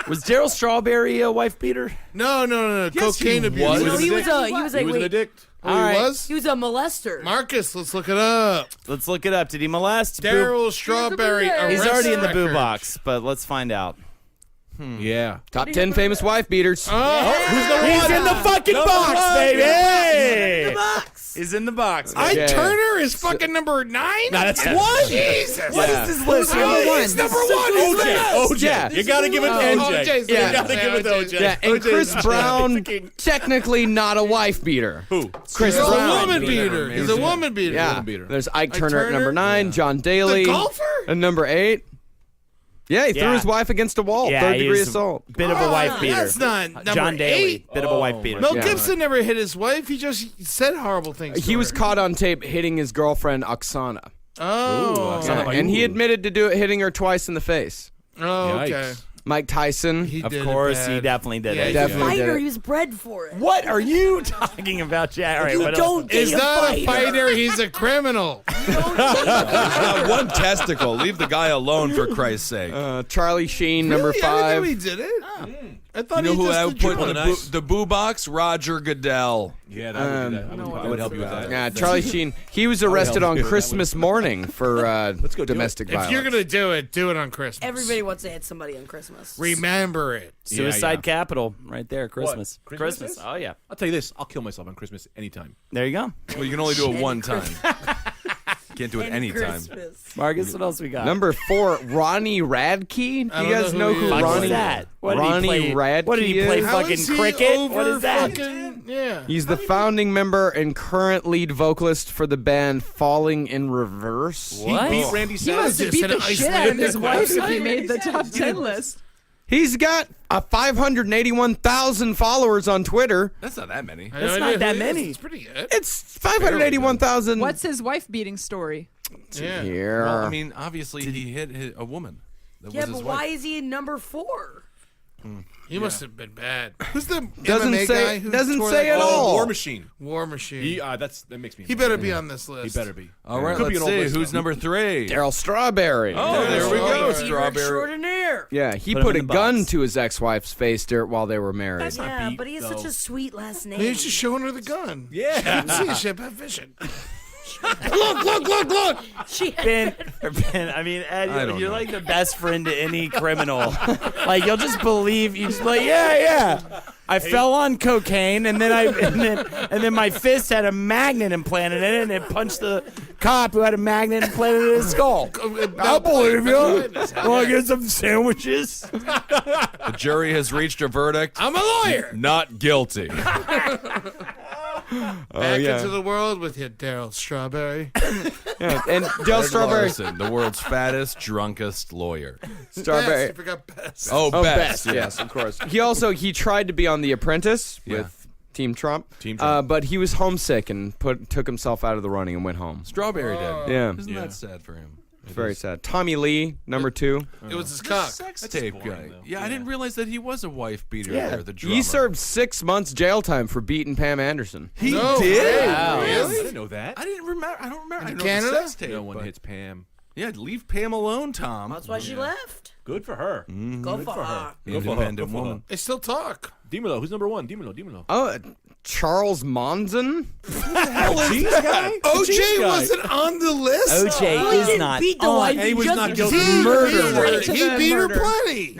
Was Daryl Strawberry a wife beater? No. Cocaine abuse. No, he was He was an addict. Oh, All right. he was? He was a molester. Marcus, let's look it up. Let's look it up. Did he molest? Daryl Strawberry. He's arrest already in the boo record. box, but let's find out. Yeah. Top 10 famous wife beaters. He's in the fucking box, baby. Hey! The box. He's in the box. Ike Turner is fucking number 9? That's what? Jesus. What is this list? He's number 1. OJ. Yeah. You gotta give it to OJ. OJ's You there. gotta give it to OJ. Yeah, and Chris Brown, technically not a wife beater. Who? Chris He's a Brown. woman beater. He's a woman beater. Yeah. beater. There's Ike Turner at Turner? number 9, John Daly. The golfer? At number 8. Yeah, he threw Yeah. his wife against a wall. Yeah, Third degree he's assault. Bit of a wife beater. That's not number John Daly. 8. Bit of a wife beater. Mel Yeah. Gibson never hit his wife. He just said horrible things. He to was her. caught on tape hitting his girlfriend Oksana. Oh. Oksana. And he admitted to hitting her twice in the face. Oh, okay. Yikes. Mike Tyson. He Of did it course, he bad. definitely did Yeah, it. he Definitely did Fighter, it. he was bred for it. What are you talking about, Jack? All right, You what else? don't get He's not fighter. a fighter. He's a criminal. He's got one testicle. Leave the guy alone, for Christ's sake. Charlie Sheen, number Really? I 5. didn't know he did it. I You thought know he who just I the would put drunk. in the boo box? Roger Goodell. Yeah, that would do that. I would help you with that. Yeah, Charlie Sheen. He was arrested help on you with that Christmas morning for go do it. domestic If violence. you're gonna do it on Christmas. Everybody wants to hit somebody on Christmas. Remember it. Suicide Yeah. Capital, right there. Christmas. What? Christmas is? Oh yeah. I'll tell you this. I'll kill myself on Christmas anytime. There you go. Well, you can only do it one time. Can't do it And anytime. Christmas. Marcus, what else we got? Number 4, Ronnie Radke. Do you don't guys know know who who he is. What's Ronnie that? What Ronnie did he play? Radke What did he play? is? How Fucking is he cricket? over What is that? fucking- yeah. He's the founding member and current lead vocalist for the band Falling in Reverse. What? He beat Randy He must Savage. have beat the shit out of his wife if he made the top 10 list. He's got 581,000 followers on Twitter. That's not that many. That's not that many. It's pretty good. It's 581,000. What's his wife beating story? Yeah. here? Well, I mean, obviously he hit a woman. That Yeah, was his but wife. why is he in number 4? He must have been bad. Who's the Doesn't MMA say- guy who doesn't tore say that at guy? all. War Machine. War Machine. That makes me. He better be on this list. He better be. All right, Could be let's an old see. list, Who's though. number 3? Daryl Strawberry. Oh, there we go. Strawberry. Strawberry. Extraordinaire. Yeah, he Put him put a in the gun box. to his ex-wife's face while they were married. Yeah, beat, but he has though. such a sweet last name. He's just showing her the gun. Yeah. She didn't see it. She had bad vision. Look. She Ben, I mean, Ed, I don't you're know. like the best friend to any criminal. Like you'll just believe you just be like, yeah. I fell on cocaine and then my fist had a magnet implanted in it and it punched the cop who had a magnet implanted in his skull. I'll believe you. Want to get some sandwiches? The jury has reached a verdict. I'm a lawyer. Not guilty. Back into the world with you, Daryl Strawberry. Yeah, and Daryl Ed Strawberry. Larson, the world's fattest, drunkest lawyer. Strawberry. I forgot best. Oh, Best, best. yes, of course. He tried to be on The Apprentice with Team Trump. Team Trump. But he was homesick and took himself out of the running and went home. Strawberry did. Yeah, Isn't that sad for him? very sad. Tommy Lee, number 2. It was his cock. Sex That's tape boring, guy. though. Yeah, I didn't realize that he was a wife beater there, the drummer. He served 6 months jail time for beating Pam Anderson. He No did? way. I Really? didn't know that. I didn't remember. I don't remember. I know Canada? the sex tape. No one but- hits Pam. Yeah, leave Pam alone, Tom. That's why she left. Good for her. Go for her. Independent Go for her. woman. They still talk. Dimelo. Who's number 1? Dimelo. Oh, Charles Monson? Cheese guy? OJ wasn't on the list. OJ Well, he is didn't not beat the on. wife. And He he was just not beat guilty. her. Murder. He to beat her murder. plenty.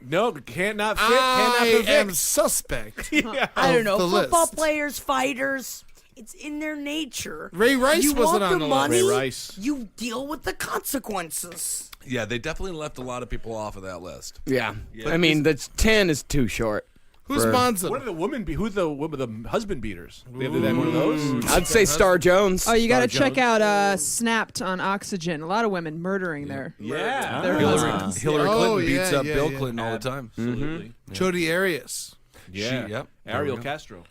No, cannot fit. I Cannot am fit. suspect. I don't know. the Football list. players, fighters. It's in their nature. Ray Rice you wasn't want on the the money, list. Ray Rice. you deal with the consequences. Yeah, they definitely left a lot of people off of that list. Yeah. I mean, that's 10 is too short. Who's For- Monson? What are who's the husband beaters? They have one of those? I'd say Star Jones. Oh, you got to Star check out Snapped on Oxygen. A lot of women murdering their Yeah. their husbands. Hillary Oh, Clinton beats yeah, up yeah, Bill yeah. Clinton all the time. Absolutely. Jodi Arias. Yeah. Yep. Ariel There we go. Castro.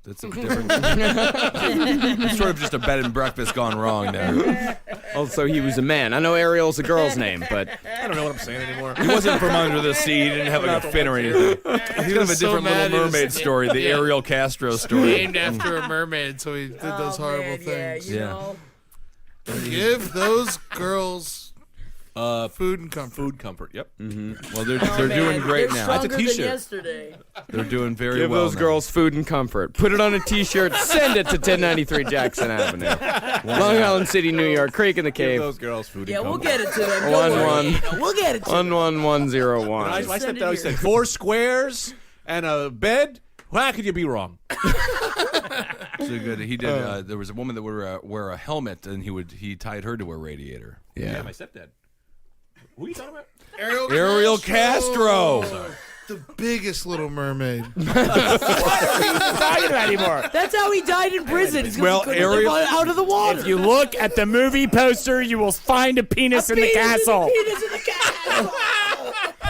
That's a different. It's sort of just a bed and breakfast gone wrong there. Also, he was a man. I know Ariel's a girl's name, but I don't know what I'm saying anymore. He wasn't from under the sea. He didn't have like a fin or anything. He's kind of a was so different mad Little he was- Mermaid story, the Yeah. Ariel Castro story. Named after a mermaid, so he did those horrible man, things. Yeah, you Yeah. know. Give those girls Food and comfort. Food comfort. Yep. Well, they're doing great They're now. stronger That's a than t-shirt. yesterday. They're doing very Give well. those now. girls food and comfort. Put it on a T-shirt. Send it to 1093 Jackson Avenue, Long Island City, New York. Creek in the Give Cave. those girls food. Yeah, and we'll comfort. get it to them. Don't 1-1. worry. We'll get it to them. 11101. I Send it stepdad always here. said 4 squares and a bed. How could you be wrong? So good. He did. There was a woman that would wear a helmet, and he tied her to a radiator. Yeah, my stepdad. Who are you talking about? Ariel Castro. The biggest Little Mermaid. Talking about anymore. That's how he died in prison. He's Well, couldn't live Ariel- out of the water. If you look at the movie poster, you will find a penis in the castle. Penis in the castle.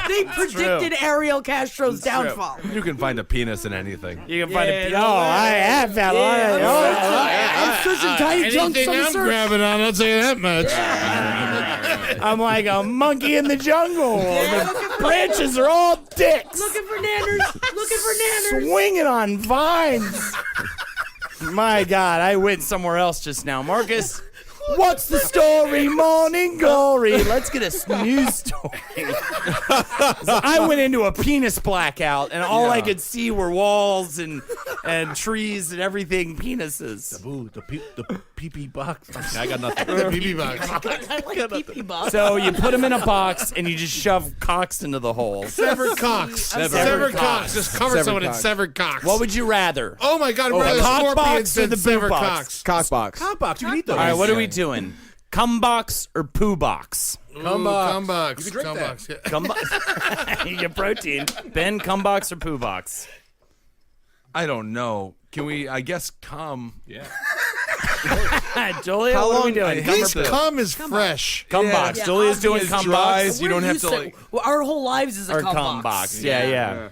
They predicted Ariel Castro's downfall. You can find a penis in anything. You can find a. Oh, I have that. I'm such tiny chunks on the surface. grabbing on, I'll tell you that much. I'm like a monkey in the jungle. The branches are all dicks. Looking for nanners. Looking for nanners. Swinging on vines. My God, I went somewhere else just now. Marcus, what's the story? Morning glory. Let's get a news story. So I went into a penis blackout, and all I could see were walls and trees and everything penises. Ooh, the pee-pee box. I got nothing. BB box. I like pee-pee box. So you put them in a box, and you just shove cocks into the hole. Severed cocks. Severed cocks. Just cover someone in severed cocks. What would you rather? Oh my God! a Rather cock scorpions box or than the boob severed box? cocks. Cockbox. Hot box. You can eat those. All right, what are we doing? Cum box or poo box? Cum box. You can drink Cum that. box. Yeah. Cum box. You get protein. Ben, cum box or poo box? I don't know. Can we? I guess cum. Yeah. Julia, How what are we long- doing? I Cum, His cum is fresh. cum Yeah. box. Yeah, Julia's doing obviously. cum dry, box so you don't have Used to. well, our whole lives is a or cum, cum box. Yeah.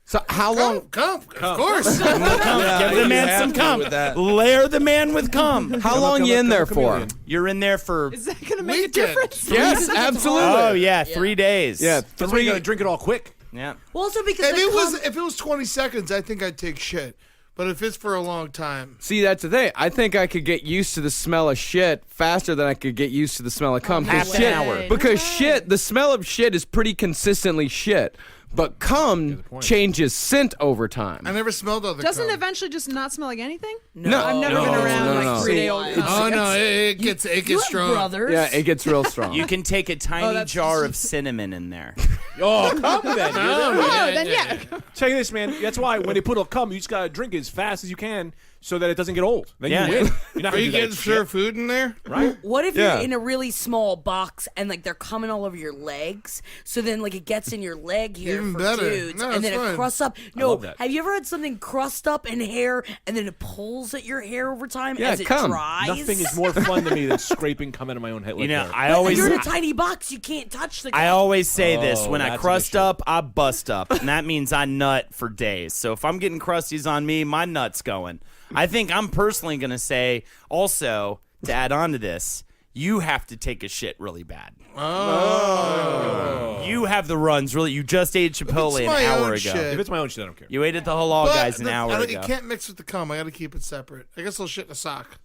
So how long? Cum. Of course. Give the man some cum. with that. Layer the man with cum. How long you in there for? You're in there for. Is that gonna make a Weekend. difference? Yes, absolutely. Oh yeah, 3 days. Yeah, That's why you gotta drink it all quick. Yeah. Well, also because If it was 20 seconds, I think I'd take shit. But if it's for a long time, See, that's the thing. I think I could get used to the smell of shit faster than I could get used to the smell of cum. Half an Shit- hour. Because shit, the smell of shit is pretty consistently shit. But cum changes scent over time. I never smelled other. Doesn't cum. it eventually just not smell like anything? No, I've never been around no, like no. 3-day-old. Oh no, it gets you have strong. brothers. Yeah, it gets real strong. You can take a tiny that's- jar of cinnamon in there. Oh, cum then. Oh, then yeah. Tell you this, man. That's why when they put a cum, you just gotta drink it as fast as you can so that it doesn't get old. Then Yeah. you win. You're not Are gonna you do that getting shit, served food in there? right? What if Yeah. you're in a really small box and like they're coming all over your legs? So then like it gets in your leg here Even for better. dudes, No, and then it's it fine. crusts up. No, love that. have you ever had something crust up in hair and then it pulls at your hair over time Yeah, as it cum. dries? Nothing is more fun to me than scraping cum out of my own head. You like know, that. I But always. you're in a tiny box. You can't touch the. I always say this: Oh, when I that's an crust issue. up, I bust up, and that means I nut for days. So if I'm getting crusties on me, my nut's going. I think I'm personally going to say also to add on to this, you have to take a shit really bad. Oh, you have the runs really. You just ate Chipotle an my hour own ago. shit. If it's my own shit, I don't care. You ate at the halal But guys an hour You ago. can't mix with the cum. I got to keep it separate. I guess I'll shit in a sock.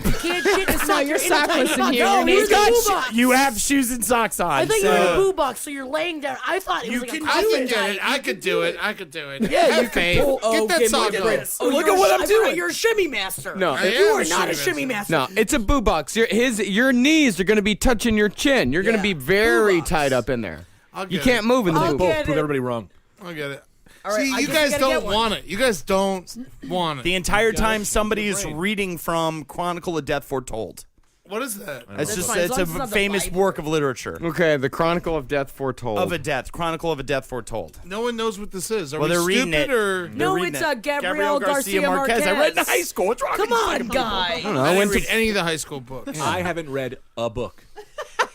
You can't shit in a sock. you're in a tiny sockless in box. here. No, You're you're naked. in a got boo box. you have shoes and socks on. I thought you were in a so- boo box, so you're laying down. I thought it was like a I coffin can get type. it. I could do it. I could do it. Yeah, Have you can faith. Oh, Get that give sock me on. this. Oh, Look you're at what a I'm I thought doing. You're a shimmy master. No. I You am are a not a shimmy shimmy master. No, it's a boo box. Your knees are going to be touching your chin. You're going to Yeah. be very Boo box. tight up in there. I'll You get can't it. move in the I'll boo get box. it. Prove everybody wrong. I'll get it. All right, See, I you guess guys gotta get don't one. want it. You guys don't want The it. entire time somebody is reading from Chronicle of Death Foretold. What is that? It's just fine, as it's long as a it's not the famous Bible. work of literature. Okay, the Chronicle of Death Foretold. Of a death, Chronicle of a Death Foretold. No one knows what this is. Are Well, we they're reading stupid it. or? No, reading it's it. Gabriel Garcia Marquez. I read it in high school. What's wrong Come with you on, fucking guy. I don't know. I I didn't went read to any of the high school books. I haven't read a book.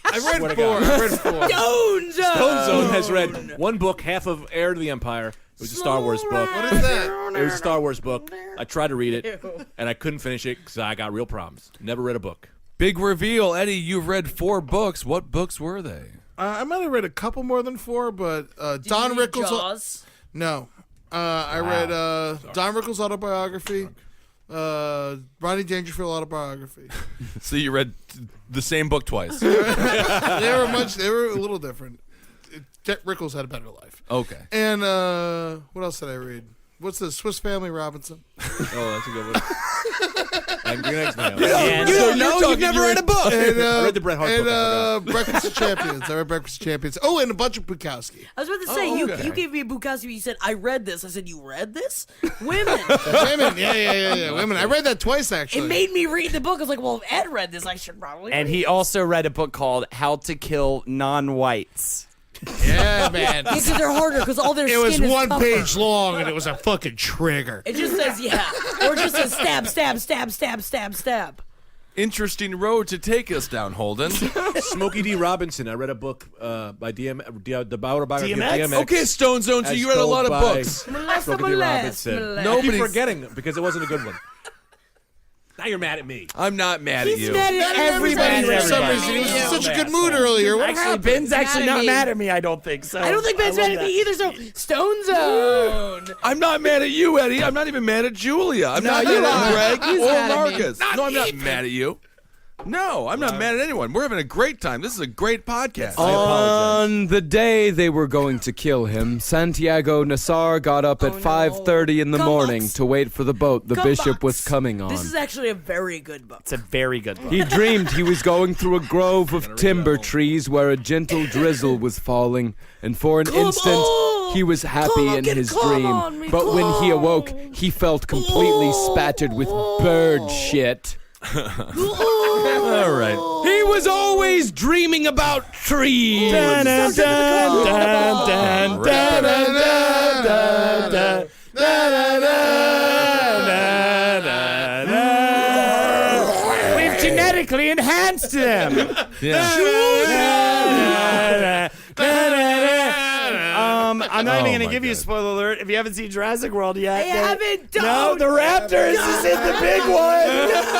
I read Swear to four. God. I read four. Stone Zone. Stone Zone has read one book, half of Heir to the Empire. It was a Star Wars book. What is that? It was a Star Wars book. I tried to read it, and I couldn't finish it because I got real problems. Never read a book. Big reveal, Eddie. You've read 4 books. What books were they? I might have read a couple more than 4, but Don Rickles. Jaws. No, I read Don Rickles' autobiography, Ronnie Rodney Dangerfield autobiography. So you read the same book twice. They were a little different. Jack Rickles had a better life. Okay. And what else did I read? What's the Swiss Family Robinson? Oh, that's a good one. I'm next now. You don't know? You've never read a book. And, I read the Bret Hart book. And Breakfast of Champions. I read Breakfast of Champions. Oh, and a bunch of Bukowski. I was about to say, you gave me a Bukowski. You said, I read this. I said, you read this? Women. Women. Yeah. Women. I read that twice, actually. It made me read the book. I was like, well, if Ed read this, I should probably And read he it. also read a book called How to Kill Non-Whites. Yeah, man. Because they're harder, because all their It skin was is one tougher. page long, and it was a fucking trigger. It just says, or it just says stab, stab, stab, stab, stab, stab. Interesting road to take us down, Holden. Smokey D. Robinson. I read a book by the autobiography of DMX? DMX. Okay, Stone Zone, so as you read a lot of told by books. Smokey D. Robinson. molest. I keep Nobody's- forgetting because it wasn't a good one. Now you're mad at me. I'm not mad at He's you. mad at everybody. For some everybody. reason, he was in Yeah. such a good mood earlier. What Actually, happened? Ben's actually Mad at not me. mad at me, I don't think so. I don't think Ben's I mad love at me either, so Stone Zone. I'm not mad at you, Eddie. I'm not even mad at Julia. I'm not you mad are. at Greg He's or mad at me. Marcus. No, I'm not mad at you. No, I'm not mad at anyone. We're having a great time. This is a great podcast. On the day they were going to kill him, Santiago Nassar got up at 5:30 in the morning Gumbox. to wait for the boat the bishop was Gumbox. coming on. This is actually a very good book. It's a very good book. He dreamed he was going through a grove of timber trees where a gentle drizzle was falling, and for an instant on! he was happy Come in on, his come dream. on me, But when he come awoke, on. he felt completely spattered with bird shit. All right. He was always dreaming about trees. We've genetically enhanced him. I'm not even going to give you a spoiler alert if you haven't seen Jurassic World yet. I haven't. No, the Raptors is in the big one.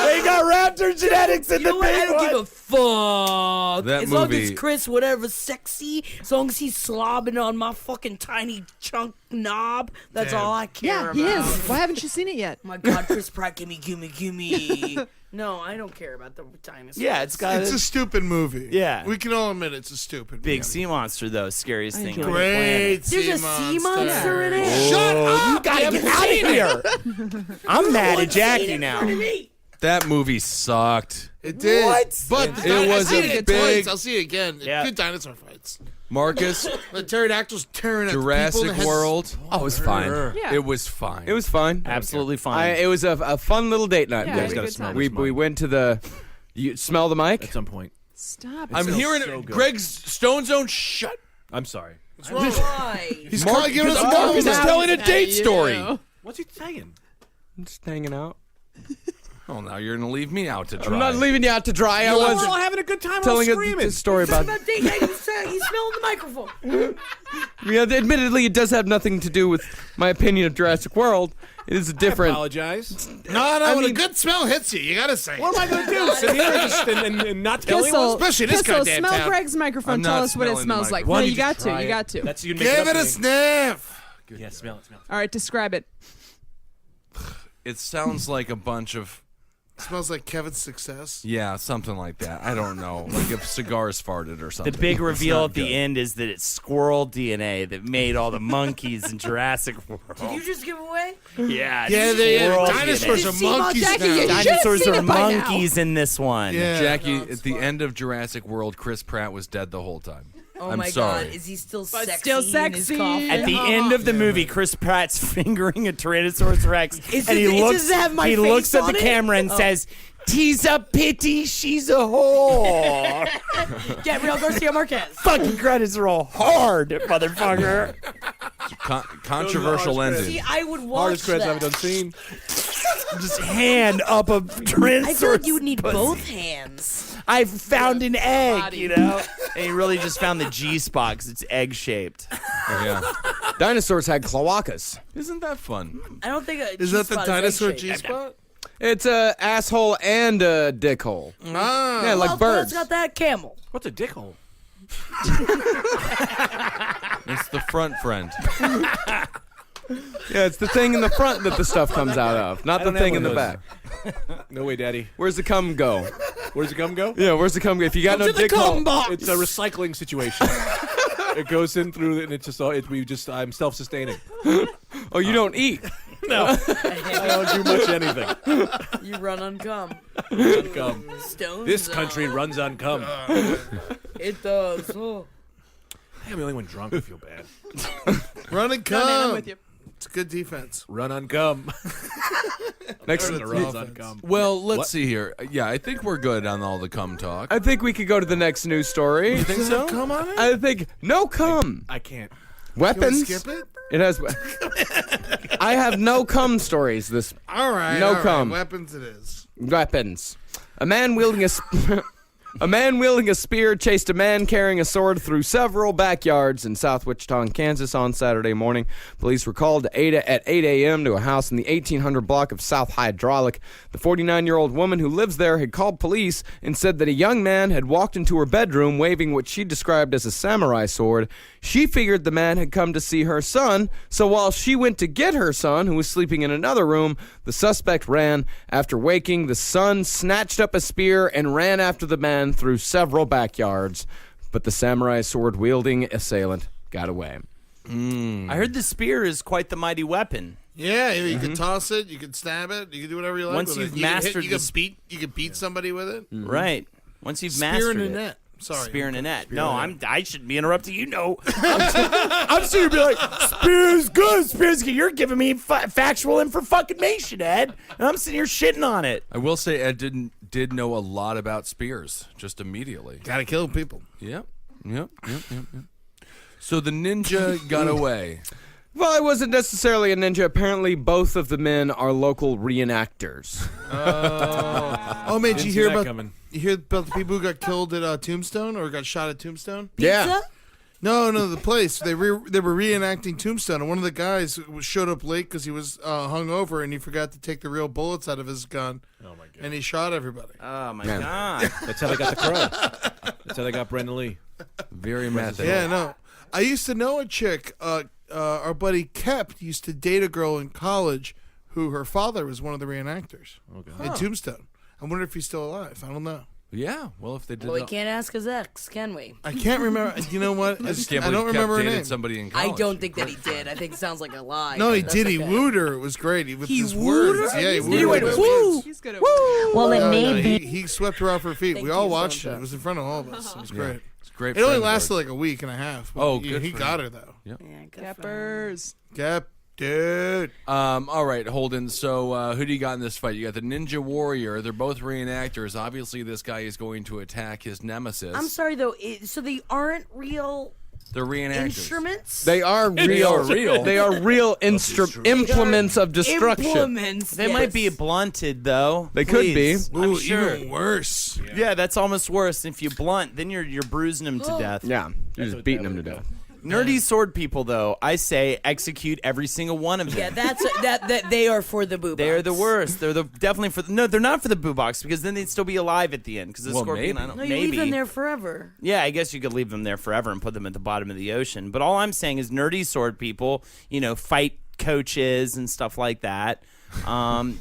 They got Raptor genetics in You know the what? I big don't one. give a fuck. That as long movie- as Chris, whatever, sexy, as long as he's slobbing on my fucking tiny chunk knob, that's all I care Yeah, about. he is. Why haven't you seen it yet? Oh my God, Chris Pratt, gimme. No, I don't care about the dinosaurs. Yeah, it's got It's a stupid movie. Yeah. We can all admit it's a stupid big movie. sea monster though, scariest thing on the Great planet. There's a sea monster in it. Shut up! You gotta get out of here. I'm mad at Jackie now. That movie sucked. It did. What? But It was I've seen a it big- twice. I'll see it again. Yeah. Good dinosaur fights. Marcus, The pterodactyls tearing at the people in Jurassic the heads. World. Oh, it was fine. Yeah. It was fine. It was fine. Absolutely fine. It was a fun little date night. Yeah, We- it was a gotta good smell time. this we went to the. You smell the mic? At some point. Stop. I'm it. hearing so it. good. Greg's Stone Zone. Shut. I'm sorry. Why? He's calling giving us a Marcus is call. telling a date you. story. What's he saying? I'm just hanging out. Oh, now you're gonna leave me out to dry. I'm not leaving you out to dry. I We're was all having a good time. telling all a screaming. story about. About date night, he's smelling the microphone. Yeah, admittedly, it does have nothing to do with my opinion of Jurassic World. It is a I different. apologize. No, when a good smell hits you, you gotta say it. What am I going to do? Sit here and, just, and not tell Kissel, anyone? Especially this Kissel, goddamn smell town. Greg's microphone. I'm Tell not us what it smelling the smells like. Why No, don't you got to. try You it? got to. That's you make Give up it for a me. sniff. Yeah, smell it. All right, describe it. It sounds like a bunch of Smells like Kevin's success. yeah, something like that. I don't know, like if cigars farted or something. The big It's reveal not at the good. end is that it's squirrel DNA that made all the monkeys in Jurassic World. Did you just give away? Yeah, Yeah, it's they squirrel dinosaurs DNA. are See, Mom, monkeys Jackie, now. you should've Dinosaurs seen are it by now. monkeys in this one. Yeah. Jackie, at the end of Jurassic World, Chris Pratt was dead the whole time. Oh I'm my sorry. God, is he still But sexy? still in his sexy. coffin? At the end of the movie, Chris Pratt's fingering a Tyrannosaurus Rex, Is and it- he does looks. it have my he face looks at on the it? camera and says, "'Tis a pity she's a whore." Gabriel Garcia Marquez. Fucking credits roll hard, motherfucker. Controversial ending. See, I would watch Hardest credits I've that. done seen. Just hand up a Tyrannosaurus. I feel like you would need pussy. both hands. I found an egg, body. you know? And he really just found the G spot because it's egg shaped. Yeah. Dinosaurs had cloacas. Isn't that fun? I don't think Is that the G-spot dinosaur egg-shaped. G-spot? It's a asshole and a dick hole. Ah. Yeah, like Well, birds. it's got that camel. What's a dick hole? It's the front friend. Yeah, it's the thing in the front that the stuff comes out of, not the thing in the back. No way, Daddy. Where's the cum go? Where's the gum go? Yeah, where's the cum go? If you got no dick hole, It's a recycling situation. It goes in through, and it's just all. I'm self-sustaining. oh, you don't eat. No, I don't do much anything. You run on cum. Cum. Stones. This country runs on cum. It does. Oh. I am the only one drunk. I feel bad. Run and No, man, I'm come. with you. It's good defense. Run on cum. Next, Runs on cum. Well, let's see here. Yeah, I think we're good on all the cum talk. I think we could go to the next news story. You think so? Come on it? I think no cum. I can't. Weapons. Skip it? It has. I have no cum stories. This All right. No all right. cum. Weapons it is. weapons. A man wielding a spear chased a man carrying a sword through several backyards in South Wichita, Kansas on Saturday morning. Police were called at 8 a.m. to a house in the 1800 block of South Hydraulic. The 49-year-old woman who lives there had called police and said that a young man had walked into her bedroom waving what she described as a samurai sword. She figured the man had come to see her son, so while she went to get her son, who was sleeping in another room, the suspect ran. After waking, the son snatched up a spear and ran after the man through several backyards, but the samurai sword-wielding assailant got away. I heard the spear is quite the mighty weapon. Yeah, you can toss it, you can stab it, you can do whatever you like. Once with you've it. mastered you can the beat, you can beat somebody with it. Right. Once you've Spear mastered in a it. net. Sorry. Spear in a net. Spear No, in a net. I shouldn't be interrupting you. No, I'm sitting here be like, spear's good. Spear's good. You're giving me factual information, Ed, and I'm sitting here shitting on it. I will say Ed did know a lot about spears just immediately. Gotta kill people. Yep. So the ninja got away. Well, it wasn't necessarily a ninja. Apparently, both of the men are local reenactors. Oh man, did you see hear that about? coming. You hear about the people who got killed at Tombstone or got shot at Tombstone? Yeah. No, the place they were reenacting Tombstone, and one of the guys showed up late because he was hungover and he forgot to take the real bullets out of his gun. Oh my god! And he shot everybody. Oh my god! That's how they got the crow. That's how they got Brandon Lee. Very method. Yeah, no. I used to know a chick. Our buddy Kep used to date a girl in college who her father was one of the reenactors in Tombstone. I wonder if he's still alive. I don't know. Yeah. Well, if they did. Well, we can't ask his ex, can we? I can't remember. You know what? I don't remember her dated name. somebody in I college. don't think that he did. I think it sounds like a lie. No, but he that's did. He okay. wooed her. It was great. With He his wooed words. her? Yeah, he He's wooed doing her. it. Woo! He's good at Well, it may be. He swept her off her feet. Thank We all you, watched it. Santa. It was in front of all of us. It was great. It's a great. It only friend of lasted ours. like a week and a half. Oh, he, good he for got him. her though. Yeah, good for him. Peppers. Yep, dude. All right, Holden. So who do you got in this fight? You got the Ninja Warrior. They're both reenactors. Obviously, this guy is going to attack his nemesis. I'm sorry though. So they aren't real They're reenactors. instruments. They are real. They are real implements of destruction. Implements. They might be blunted though. They could be. Please. I'm Ooh, sure. even worse. Yeah, that's almost worse. If you blunt, then you're bruising him to death. Yeah, you're just beating them to death. Nerdy sword people, though, I say execute every single one of them. Yeah, that they are for the boo. They're the worst. They're definitely for. No, they're not for the boo box because then they'd still be alive at the end. Because the Well, scorpion. maybe. I don't, No, you maybe. leave them there forever. Yeah, I guess you could leave them there forever and put them at the bottom of the ocean. But all I'm saying is nerdy sword people, fight coaches and stuff like that.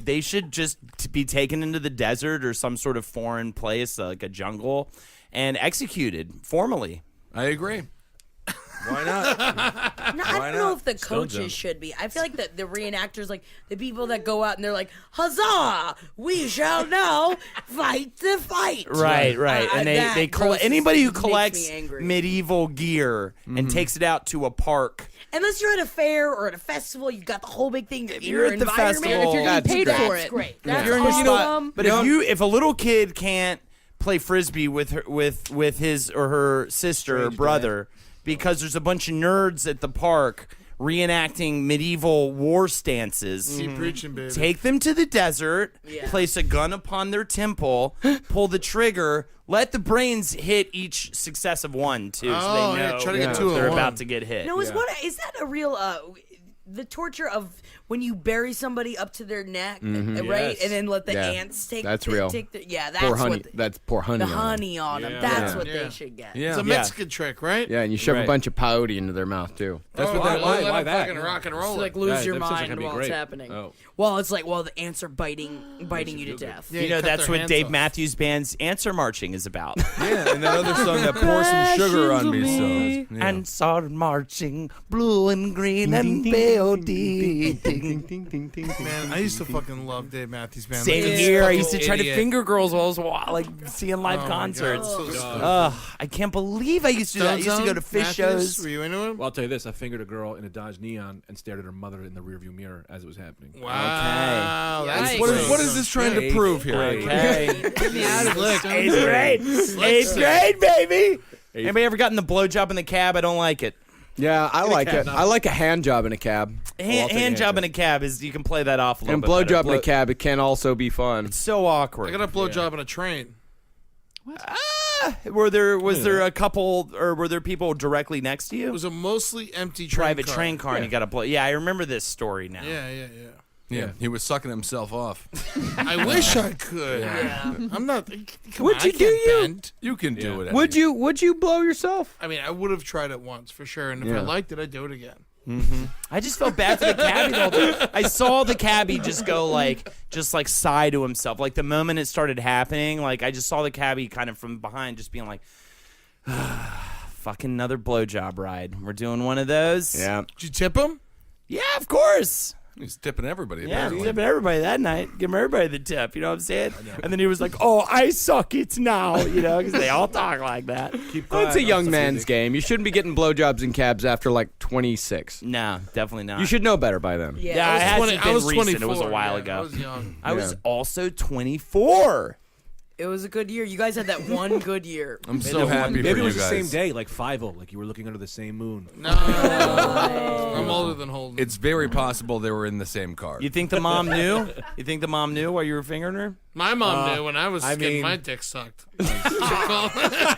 They should just be taken into the desert or some sort of foreign place, like a jungle, and executed formally. I agree. Why not? No, I don't know if the coaches should be. I feel like the reenactors, like the people that go out and they're like, "Huzzah! We shall now fight the fight." Right. And they anybody who makes collects me angry. medieval gear and takes it out to a park. Unless you're at a fair or at a festival, you've got the whole big thing. you're at the festival, And if you're getting paid for that's it. great. If That's you're in your awesome. spot, but if a little kid can't play frisbee with his or her sister or brother because there's a bunch of nerds at the park reenacting medieval war stances, Keep preaching, baby. take them to the desert, place a gun upon their temple, pull the trigger, let the brains hit each successive one too, so Oh, they yeah, know try to get two they're in one. about to get hit. No, is that a real? the torture of when you bury somebody up to their neck, right, Yes. and then let the Yeah. ants take. That's real. That's Pour honey. what That's pour honey. the on them. honey on them. Yeah. That's Yeah. what Yeah. they should get. Yeah. It's a Mexican trick, right? Yeah, and you shove Right. a bunch of peyote into their mouth too. That's what Why- that. why- Let why them that? fucking rock and roll To, like it. lose Yeah, your that sounds like mind it'd be while it's great. happening. Oh. Well, it's like while the ants are biting you to death. Yeah, You know, cut that's their what hands Dave off. Matthews Band's Answer Marching is about. Yeah, and that other song that pour some sugar on me. So yeah. And start marching, blue and green and B.O.D. Man, I used to fucking love Dave Matthews Band. Same Like, here. I fucking used to try to idiot. finger girls while I was like seeing live Oh my concerts. God, so stupid. I can't believe I used to do that. I used to go to fish Matthews, shows. Were you into him? Well, I'll tell you this: I fingered a girl in a Dodge Neon and stared at her mother in the rearview mirror as it was happening. Wow. That's What is this trying to prove here? Okay. Get me out of this. Stone. Eighth grade. Eighth grade, baby. Anybody ever gotten the blowjob in the cab? I don't like it. Yeah, I like cab, it. not- I like a hand job in a cab. I'll take a Hand job hand in a cab is you can play that off a little And bit better. blowjob in a cab, it can also be fun. So awkward. I got a blowjob on a train. Was there a couple, or were there people directly next to It you? was a mostly empty train Private car. train car, and you got to blow. Yeah, I remember this story now. Yeah. Yeah, he was sucking himself off. I wish I could. Yeah. I'm not. Come Would on, you I do can't you? bend. You can do it. Would you blow yourself? I mean, I would have tried it once for sure, and if I Yeah. liked it, I'd do it again. I just felt bad for the cabbie the whole time. I saw the cabbie just go just sigh to himself. Like the moment it started happening, like I just saw the cabbie kind of from behind just being like, fucking another blowjob ride. We're doing one of those. Yeah. Did you tip him? Yeah, of course. He's tipping everybody. Yeah, apparently. tipping everybody that night. Giving everybody the tip. You know what I'm saying? And then he was like, "Oh, I suck it now." You know, because they all talk like that. Keep Well, it's a quiet, young I'll man's succeed. game. You shouldn't be getting blowjobs in cabs after like 26. No, definitely not. You should know better by then. Yeah, it hasn't been I was recent. 24. It was a while yeah, ago. I was young. I was also 24. It was a good year. You guys had that one good year. I'm so happy Maybe for it you was the guys. same day, like 5-0, like you were looking under the same moon. No, I'm older than Holden. It's very possible they were in the same car. You think the mom knew? You think the mom knew while you were fingering her? My mom knew when I was getting mean- my dick sucked.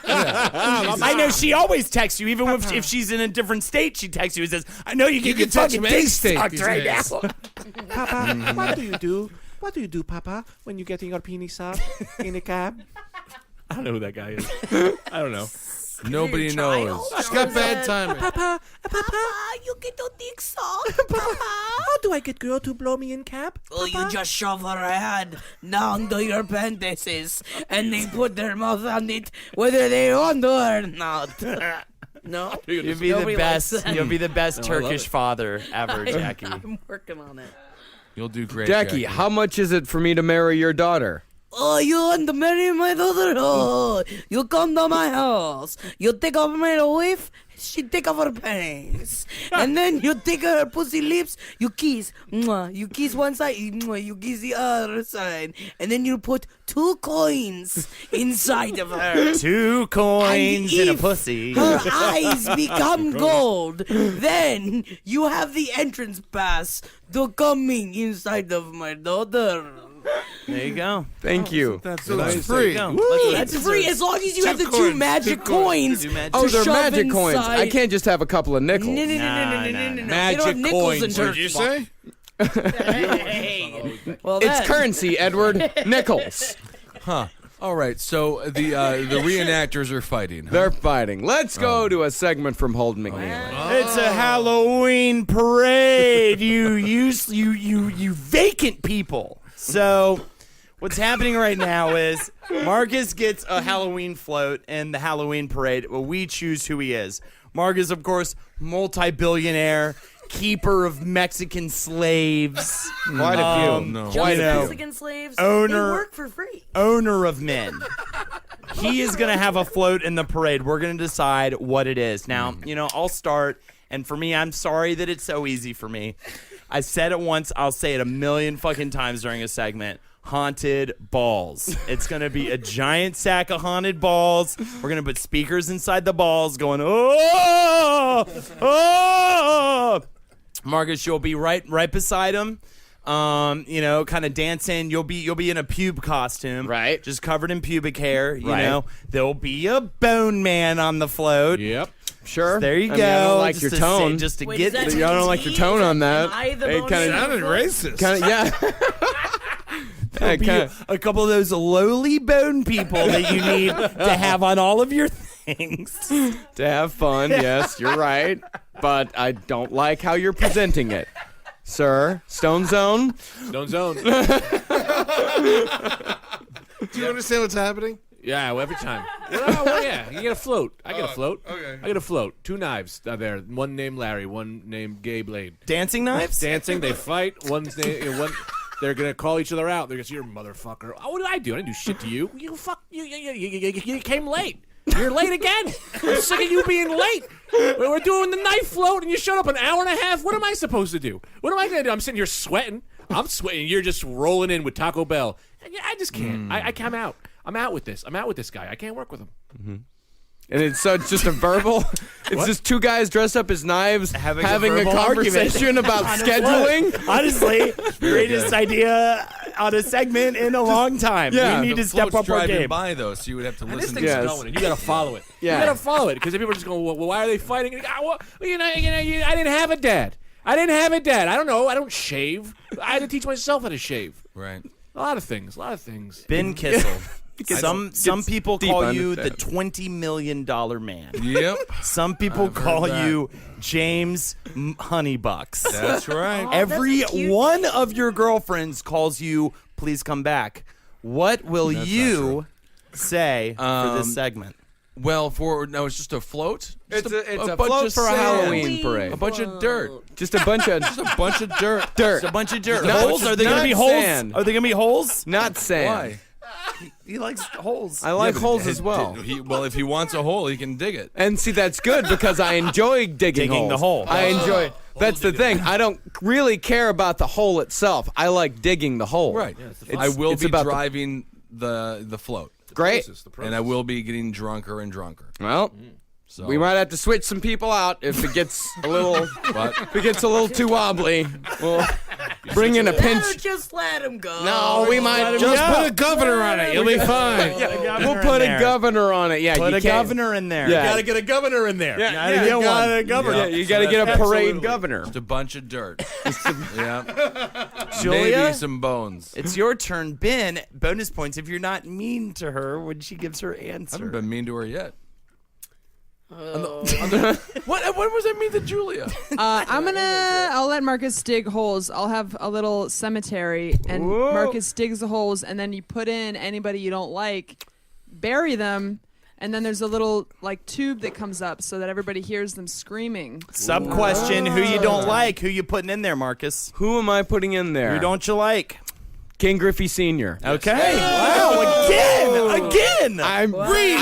I know she always texts you, even if she's in a different state. She texts you and says, "I know you get your can text fucking from any dick state sucked these right now." days. Papa, what do you do? What do you do, Papa, when you're getting your penis up in a cab? I don't know who that guy is. I don't know. Nobody knows. She's got bad timing. Papa, You get your dick sucked. how do I get girl to blow me in cab? Oh, you just shove her head down to your panties, and they put their mouth on it, whether they want to or not. No, You'll be Nobody the likes best. that. You'll be the best I love Turkish it. father ever, Jackie. I'm working on it. You'll do great, Jackie, how much is it for me to marry your daughter? Oh, you want to marry my daughter? Oh, you come to my house. You take off my wife. She take off her panties. And then you take her pussy lips. You kiss. Mwah. You kiss one side. Mwah. You kiss the other side. And then you put 2 coins inside of her. 2 coins And and a if pussy. Her eyes become gold. Then you have the entrance pass to coming inside of my daughter. There you go. Thank you. So it's free. Go. It's free as long as you have the 2 coins, magic 2 coins. coins. Two magic- Oh, to they're shove magic coins. I inside. can't just have a couple of nickels. No. Nah. They don't have Magic nickels coins. in What Turkey. did you say? Hey. Well, It's that- currency, Edward. Nickels. Huh. All right. So the reenactors are fighting. Huh? They're fighting. Let's go to a segment from Holden McNeely. It's a Halloween parade. You vacant people. So, what's happening right now is Marcus gets a Halloween float in the Halloween parade. Well, we choose who he is. Marcus, of course, multi-billionaire, keeper of Mexican slaves, Quite a few. No. Just I know. Mexican slaves. Owner- They work for free. owner of men. He is going to have a float in the parade. We're going to decide what it is. Now, I'll start. And for me, I'm sorry that it's so easy for me. I said it once. I'll say it a million fucking times during a segment. Haunted balls. It's going to be a giant sack of haunted balls. We're going to put speakers inside the balls going, oh, oh. Marcus, you'll be right beside him. kind of dancing. You'll be in a pube costume, Right. Just covered in pubic hair. You Right. know, there'll be a bone man on the float. Yep. Sure. There you I go. mean, I don't like just your to tone. Say, just to Wait, get. is that I don't like your tone on that. Am I the It bone kinda man? Sounded racist. Kind of, yeah. There'll be a couple of those lowly bone people that you need to have on all of your things. To have fun, yes, you're right. But I don't like how you're presenting it. Sir, Stone Zone? Stone Zone. Do you understand what's happening? Yeah, well, every time. Well, yeah, you get a float. I get a float. Okay. I get a float. 2 knives there. One named Larry, one named Gay Blade. Dancing knives? Dancing, they fight. They're gonna call each other out. They're gonna say, "You're a motherfucker." Oh, what did I do? I didn't do shit to you. You came late. You're late again. I'm sick of you being late. We're doing the knife float, and you showed up an hour and a half. What am I supposed to do? What am I gonna do? I'm sitting here sweating. I'm sweating. You're just rolling in with Taco Bell. I just can't. I'm out. I'm out with this. I'm out with this guy. I can't work with him. Mm-hmm. And it's just a verbal. It's just 2 guys dressed up as knives having a verbal conversation argument. about scheduling. Honestly, greatest idea on a segment in a long time. Yeah. We need The to step float's up our driving game. by though, so you would have to And this listen to thing's Yes. going, and you gotta follow it. Yeah. You gotta follow it because people are just going, well, why are they fighting? And, I didn't have a dad. I don't know. I don't shave. I had to teach myself how to shave. Right. A lot of things. Ben Kissel. Some gets people deep call on you it, the that. $20 million man. Yep. Some people I've heard call that. you James Honeybucks. That's right. Every that's a cute one of your girlfriends calls you, please come back. What will you say for this segment? Well, it's just a float. It's a bunch float of for a sand. Halloween parade. A bunch of dirt. Just a bunch of Just a bunch of dirt. dirt. It's a bunch of dirt. Not- Holes? Are they going to not be holes? sand. Are they going to be holes? Not sand. Why? He likes holes. I like Yeah, but holes as well. If he wants a hole, he can dig it. And see, that's good because I enjoy digging Digging the holes. hole. I enjoy. That's the thing. I don't really care about the hole itself. I like digging the hole. Right. It's- I will it's be about driving the float, Great. and I will be getting drunker and drunker. Well, So we might have to switch some people out if it gets a little. But If it gets a little too wobbly, we'll bring in a Better pinch. just let him go. No, we might Just put a governor on it. You'll be fine. We'll put a governor on it. Yeah, Put you a can't- governor in there. Yeah. Gotta get a governor in there. Yeah, Gotta yeah, get you one. gotta- A governor. Yeah, you got to get a parade governor. just a bunch of dirt. Yeah. Julia? Maybe some bones. It's your turn. Ben, bonus points if you're not mean to her when she gives her I answer. haven't been mean to her yet. Oh. What was I mean to Julia? I'll let Marcus dig holes. I'll have a little cemetery, and Whoa. Marcus digs the holes, and then you put in anybody you don't like, bury them, and then there's a little tube that comes up so that everybody hears them screaming. Sub question: who you don't like? Who you putting in there, Marcus? Who am I putting in there? Who don't you like? King Griffey Sr. Okay. Wow. Again. I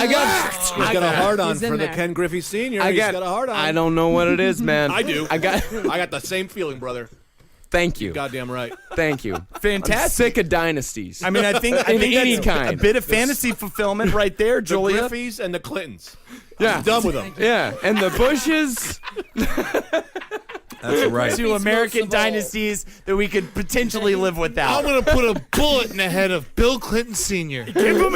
got. He's got a hard on He's in for the there. Ken Griffey Sr. He's got a hard on. I don't know what it is, man. I do. I got. I got the same feeling, brother. Thank you. Goddamn right. Thank you. Fantastic. I'm sick of dynasties. I mean, I think any that's kind. a bit of fantasy fulfillment right there, The Julia. Griffeys and the Clintons. Yeah. I'm done with them. Yeah, and the Bushes. That's right. Two American dynasties that we could potentially live without. I'm gonna put a bullet in the head of Bill Clinton Sr. Give him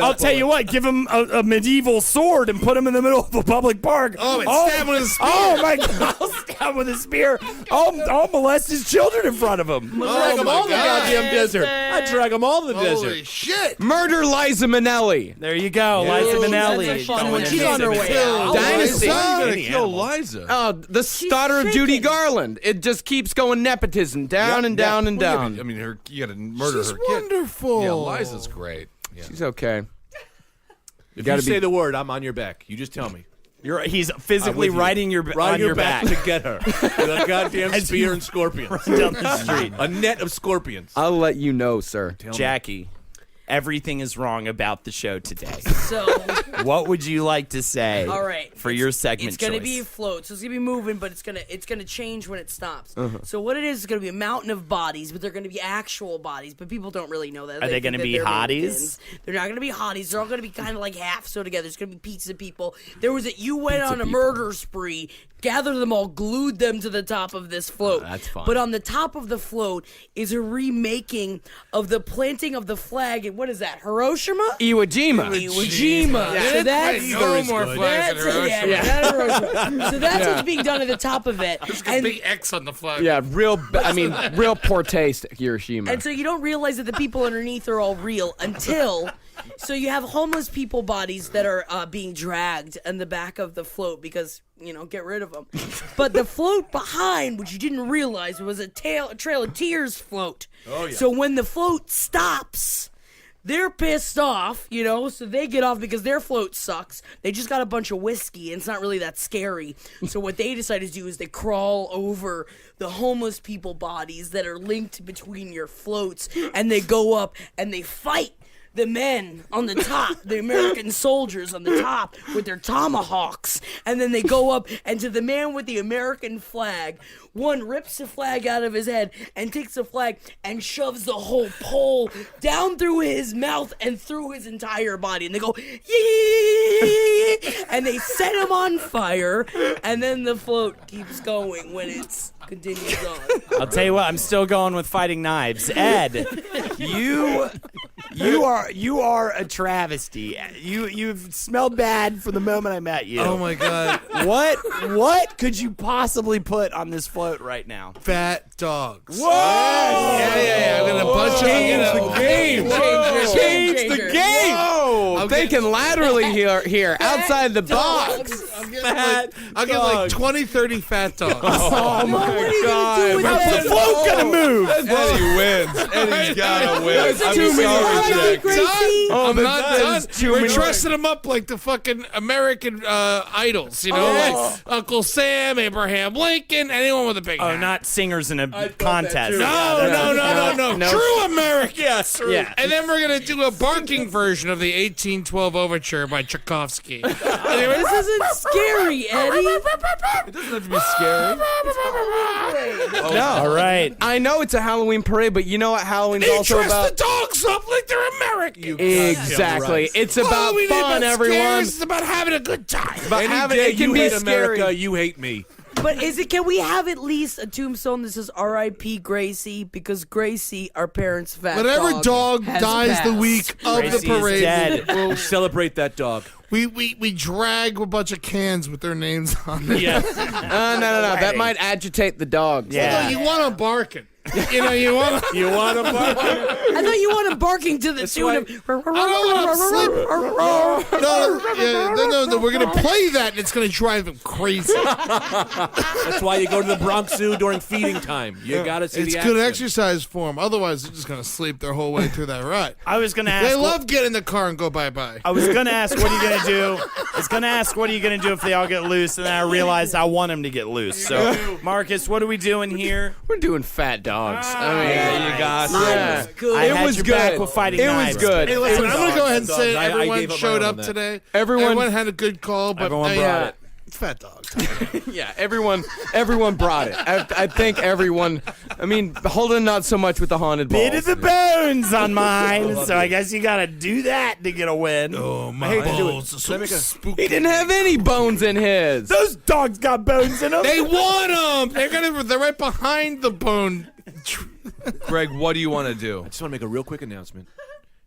I'll tell you what, give him a medieval sword and put him in the middle of a public park. Oh, and stab him with a spear. Oh my God! I'll stab him with a spear. I'll molest his children in front of him. Drag them all to the goddamn desert. I drag them all to the Holy desert. shit! Murder Liza Minnelli. There you go, Liza Minnelli. that's a fun Going one. in. She's on her way out. Dynasty. I'm gonna Any kill animal. Liza. Oh, the daughter of Judy Garland. It just keeps going nepotism down and down and Well, down. I mean, you gotta murder She's her kid. wonderful. Yeah, Liza's great. Yeah. She's okay. If gotta you say be- the word, I'm on your back. You just tell me. He's physically I'm with you. riding your Ride on your back. to get her with a goddamn spear and scorpions. down the street. A net of scorpions. I'll let you know, sir. Jackie, everything is wrong about the show today. So, What would you like to say? all right. For your segment it's gonna choice? be a float, so it's gonna be moving, but it's gonna change when it stops. Uh-huh. So what it is gonna be a mountain of bodies, but they're gonna be actual bodies, but people don't really know that. Are they think gonna that be they're hotties? mannequins. They're not gonna be hotties. They're all gonna be kind of like half so together. It's gonna be pizza people. You went on a murder spree. gathered them all, glued them to the top of this float. That's fun. But on the top of the float is a remaking of the planting of the flag. And what is that? Hiroshima? Iwo Jima. So that's No more flags in Hiroshima. So that's what's being done at the top of it. And, Big X on the flag. Yeah, real poor taste, Hiroshima. and so you don't realize that the people underneath are all real until. So you have homeless people bodies that are being dragged in the back of the float because, get rid of them. But the float behind, which you didn't realize, was a Trail of Tears float. Oh, yeah. So when the float stops, they're pissed off, so they get off because their float sucks. They just got a bunch of whiskey, and it's not really that scary. So what they decide to do is they crawl over the homeless people bodies that are linked between your floats, and they go up and they fight the men on the top, the American soldiers on the top with their tomahawks, and then they go up, and to the man with the American flag, one rips the flag out of his head and takes the flag and shoves the whole pole down through his mouth and through his entire body, and they go, yee, and they set him on fire, and then the float keeps going when it's continues on. I'll tell you what, I'm still going with fighting knives. Ed, you are a travesty. You've smelled bad from the moment I met you. Oh my God. What could you possibly put on this float right now? Fat dogs. Whoa! Yeah. I'm gonna bunch the game. Change the game. Whoa! Thinking laterally here, outside the box. I'll get like 20, 30 fat dogs. Oh my God! How's the float gonna move? Eddie wins. Eddie's gotta win. There's I'm too many sorry, Jack. I'm not done. too We're many- dressing them up like the fucking American idols, like Uncle Sam, Abraham Lincoln, anyone with a big hat. Not singers in a contest. No. True American. Yes. Yeah. And then we're going to do a barking version of the 1812 Overture by Tchaikovsky. This isn't scary, Eddie. It doesn't have to be scary. No. All right. I know it's a Halloween parade, but you know what Halloween's They also dress about? the dogs up like they're American. Exactly. It's about fun, everyone. It's about having a good time. But it can you be hate scary. America, you hate me. But can we have at least a tombstone that says R.I.P. Gracie? Because Gracie, our parents' fat Whatever dog has dies the passed. week of Gracie's the parade, dead. We'll celebrate that dog. we drag a bunch of cans with their names on it. Yeah. No. That might agitate the dogs. Yeah. Although you want them barking. You want them. You want to bark? I thought you wanted barking to the tune of. I don't want them No. We're gonna play that, and it's gonna drive them crazy. That's why you go to the Bronx Zoo during feeding time. You got to see It's the good action. exercise for them. Otherwise, they're just gonna sleep their whole way through that ride. I was gonna ask. They love getting in the car and go bye-bye. I was gonna ask, what are you gonna do? I was gonna ask, what are you gonna do if they all get loose? And then I realized I want them to get loose. So, Marcus, what are we doing here? We're doing fat dogs. Yeah, you got Yeah. I It had was your good. back with fighting It knives. was good. Hey, listen, I'm gonna go ahead and Dogs. say I everyone gave up my showed own up on that. today. Everyone had a good call, but Everyone brought it. fat dogs. Yeah, everyone brought it. I think everyone. I mean, Holden not so much with the haunted balls. Bit of the bones on mine, so I guess you gotta do that to get a win. Oh, my hate to do it. balls are so spooky. He didn't have any bones in his. Those dogs got bones in them. They want them. They're right behind the bone. Greg, what do you want to do? I just want to make a real quick announcement,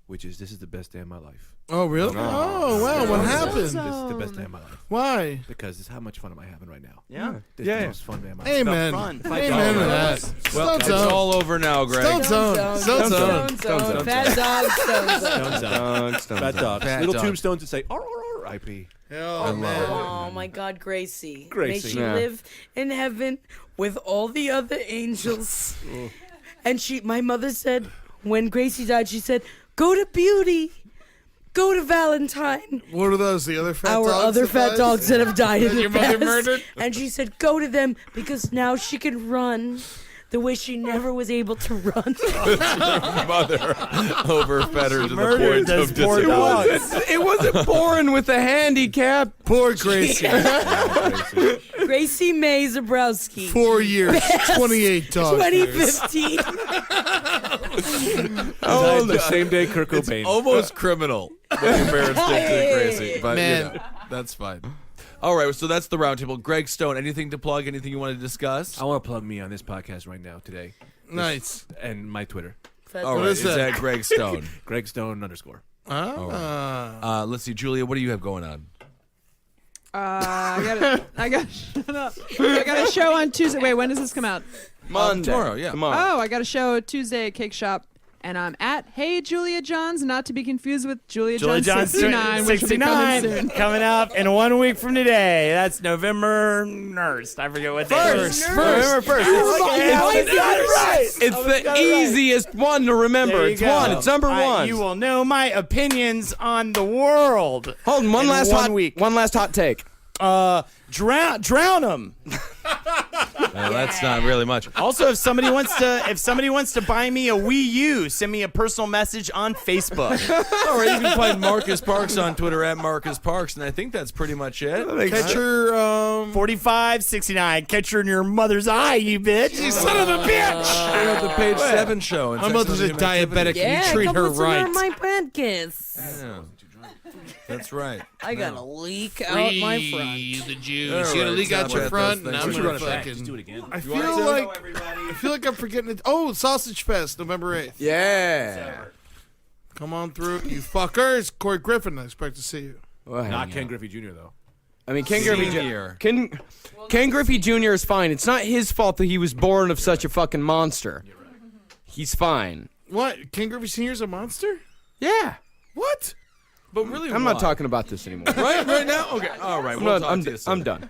which is this is the best day of my life. Oh, really? Oh, wow. What happened? This is the best day of my life. Why? Because this is how much fun am I having right now? Yeah. This is the most fun day of my life. Amen. fun. Amen to that. Well, it's all over now, Greg. Stone zone. Fat dog, stone zone. Fat dogs. Fat Little dog. tombstones that say R.I.P. Oh, man. Oh my God, Gracie. May Gracie. she Yeah. live in heaven with all the other angels. And my mother said, when Gracie died, she said, go to Beauty. Go to Valentine. What are those? The other fat Our dogs? other that fat died? dogs that have died in That the your mother past. murdered? And she said, go to them because now she can run the way she never was able to run. Mother overfed her to the Murdered point those of poor disability. dogs. It wasn't born with a handicap. Poor Gracie. Gracie May Zebrowski. 4 years. 28 dogs. 2015. Oh, the same day Kurt Cobain. Almost criminal what your parents did to Gracie. But, Man. that's fine. All right, so that's the roundtable. Greg Stone, anything to plug? Anything you want to discuss? I want to plug me on this podcast right now today. Nice. And my Twitter. All right, is that Greg Stone? Greg Stone _ Ah. Let's see, Julia, what do you have going on? I got shut up. I got a show on Tuesday. Wait, when does this come out? Monday. Tomorrow, yeah. Oh, I got a show Tuesday at Cake Shop. And I'm at Hey Julia Johns, not to be confused with Julia Johns 69, which will be coming soon. Coming up in 1 week from today. That's November 1st. I forget what day. November 1st. It's the easiest one to remember. It's one. It's number one. You will know my opinions on the world. Hold on, one last hot take. Drown them. Well, that's not really much. Also, if somebody wants to buy me a Wii U, send me a personal message on Facebook. All right, you can find Marcus Parks on Twitter at Marcus Parks, and I think that's pretty much it. Catcher, 4569. Catcher in your mother's eye, you bitch. You son of a bitch. We're at the Page 7 show. my mother's a diabetic. Yeah, Can you treat come her listen right? to my podcast. Yeah. That's right. I got a leak out my front. The juice. All You got to right, leak out stop your at front, those and things. I'm We should gonna run it back. fucking. Just do it again. I feel like I'm forgetting it. Oh, Sausage Fest, November 8th. Yeah. Come on through, you fuckers. Corey Griffin, I expect to see you. Well, Not hang Ken on. Griffey Jr. though. I mean, Ken Griffey Senior. Ken Griffey Jr. is fine. It's not his fault that he was born of such a fucking monster. He's fine. What? Ken Griffey Sr.'s a monster? Yeah. What? But really, I'm not talking about this anymore. Right now? Okay. All right. We'll talk to you soon. I'm done.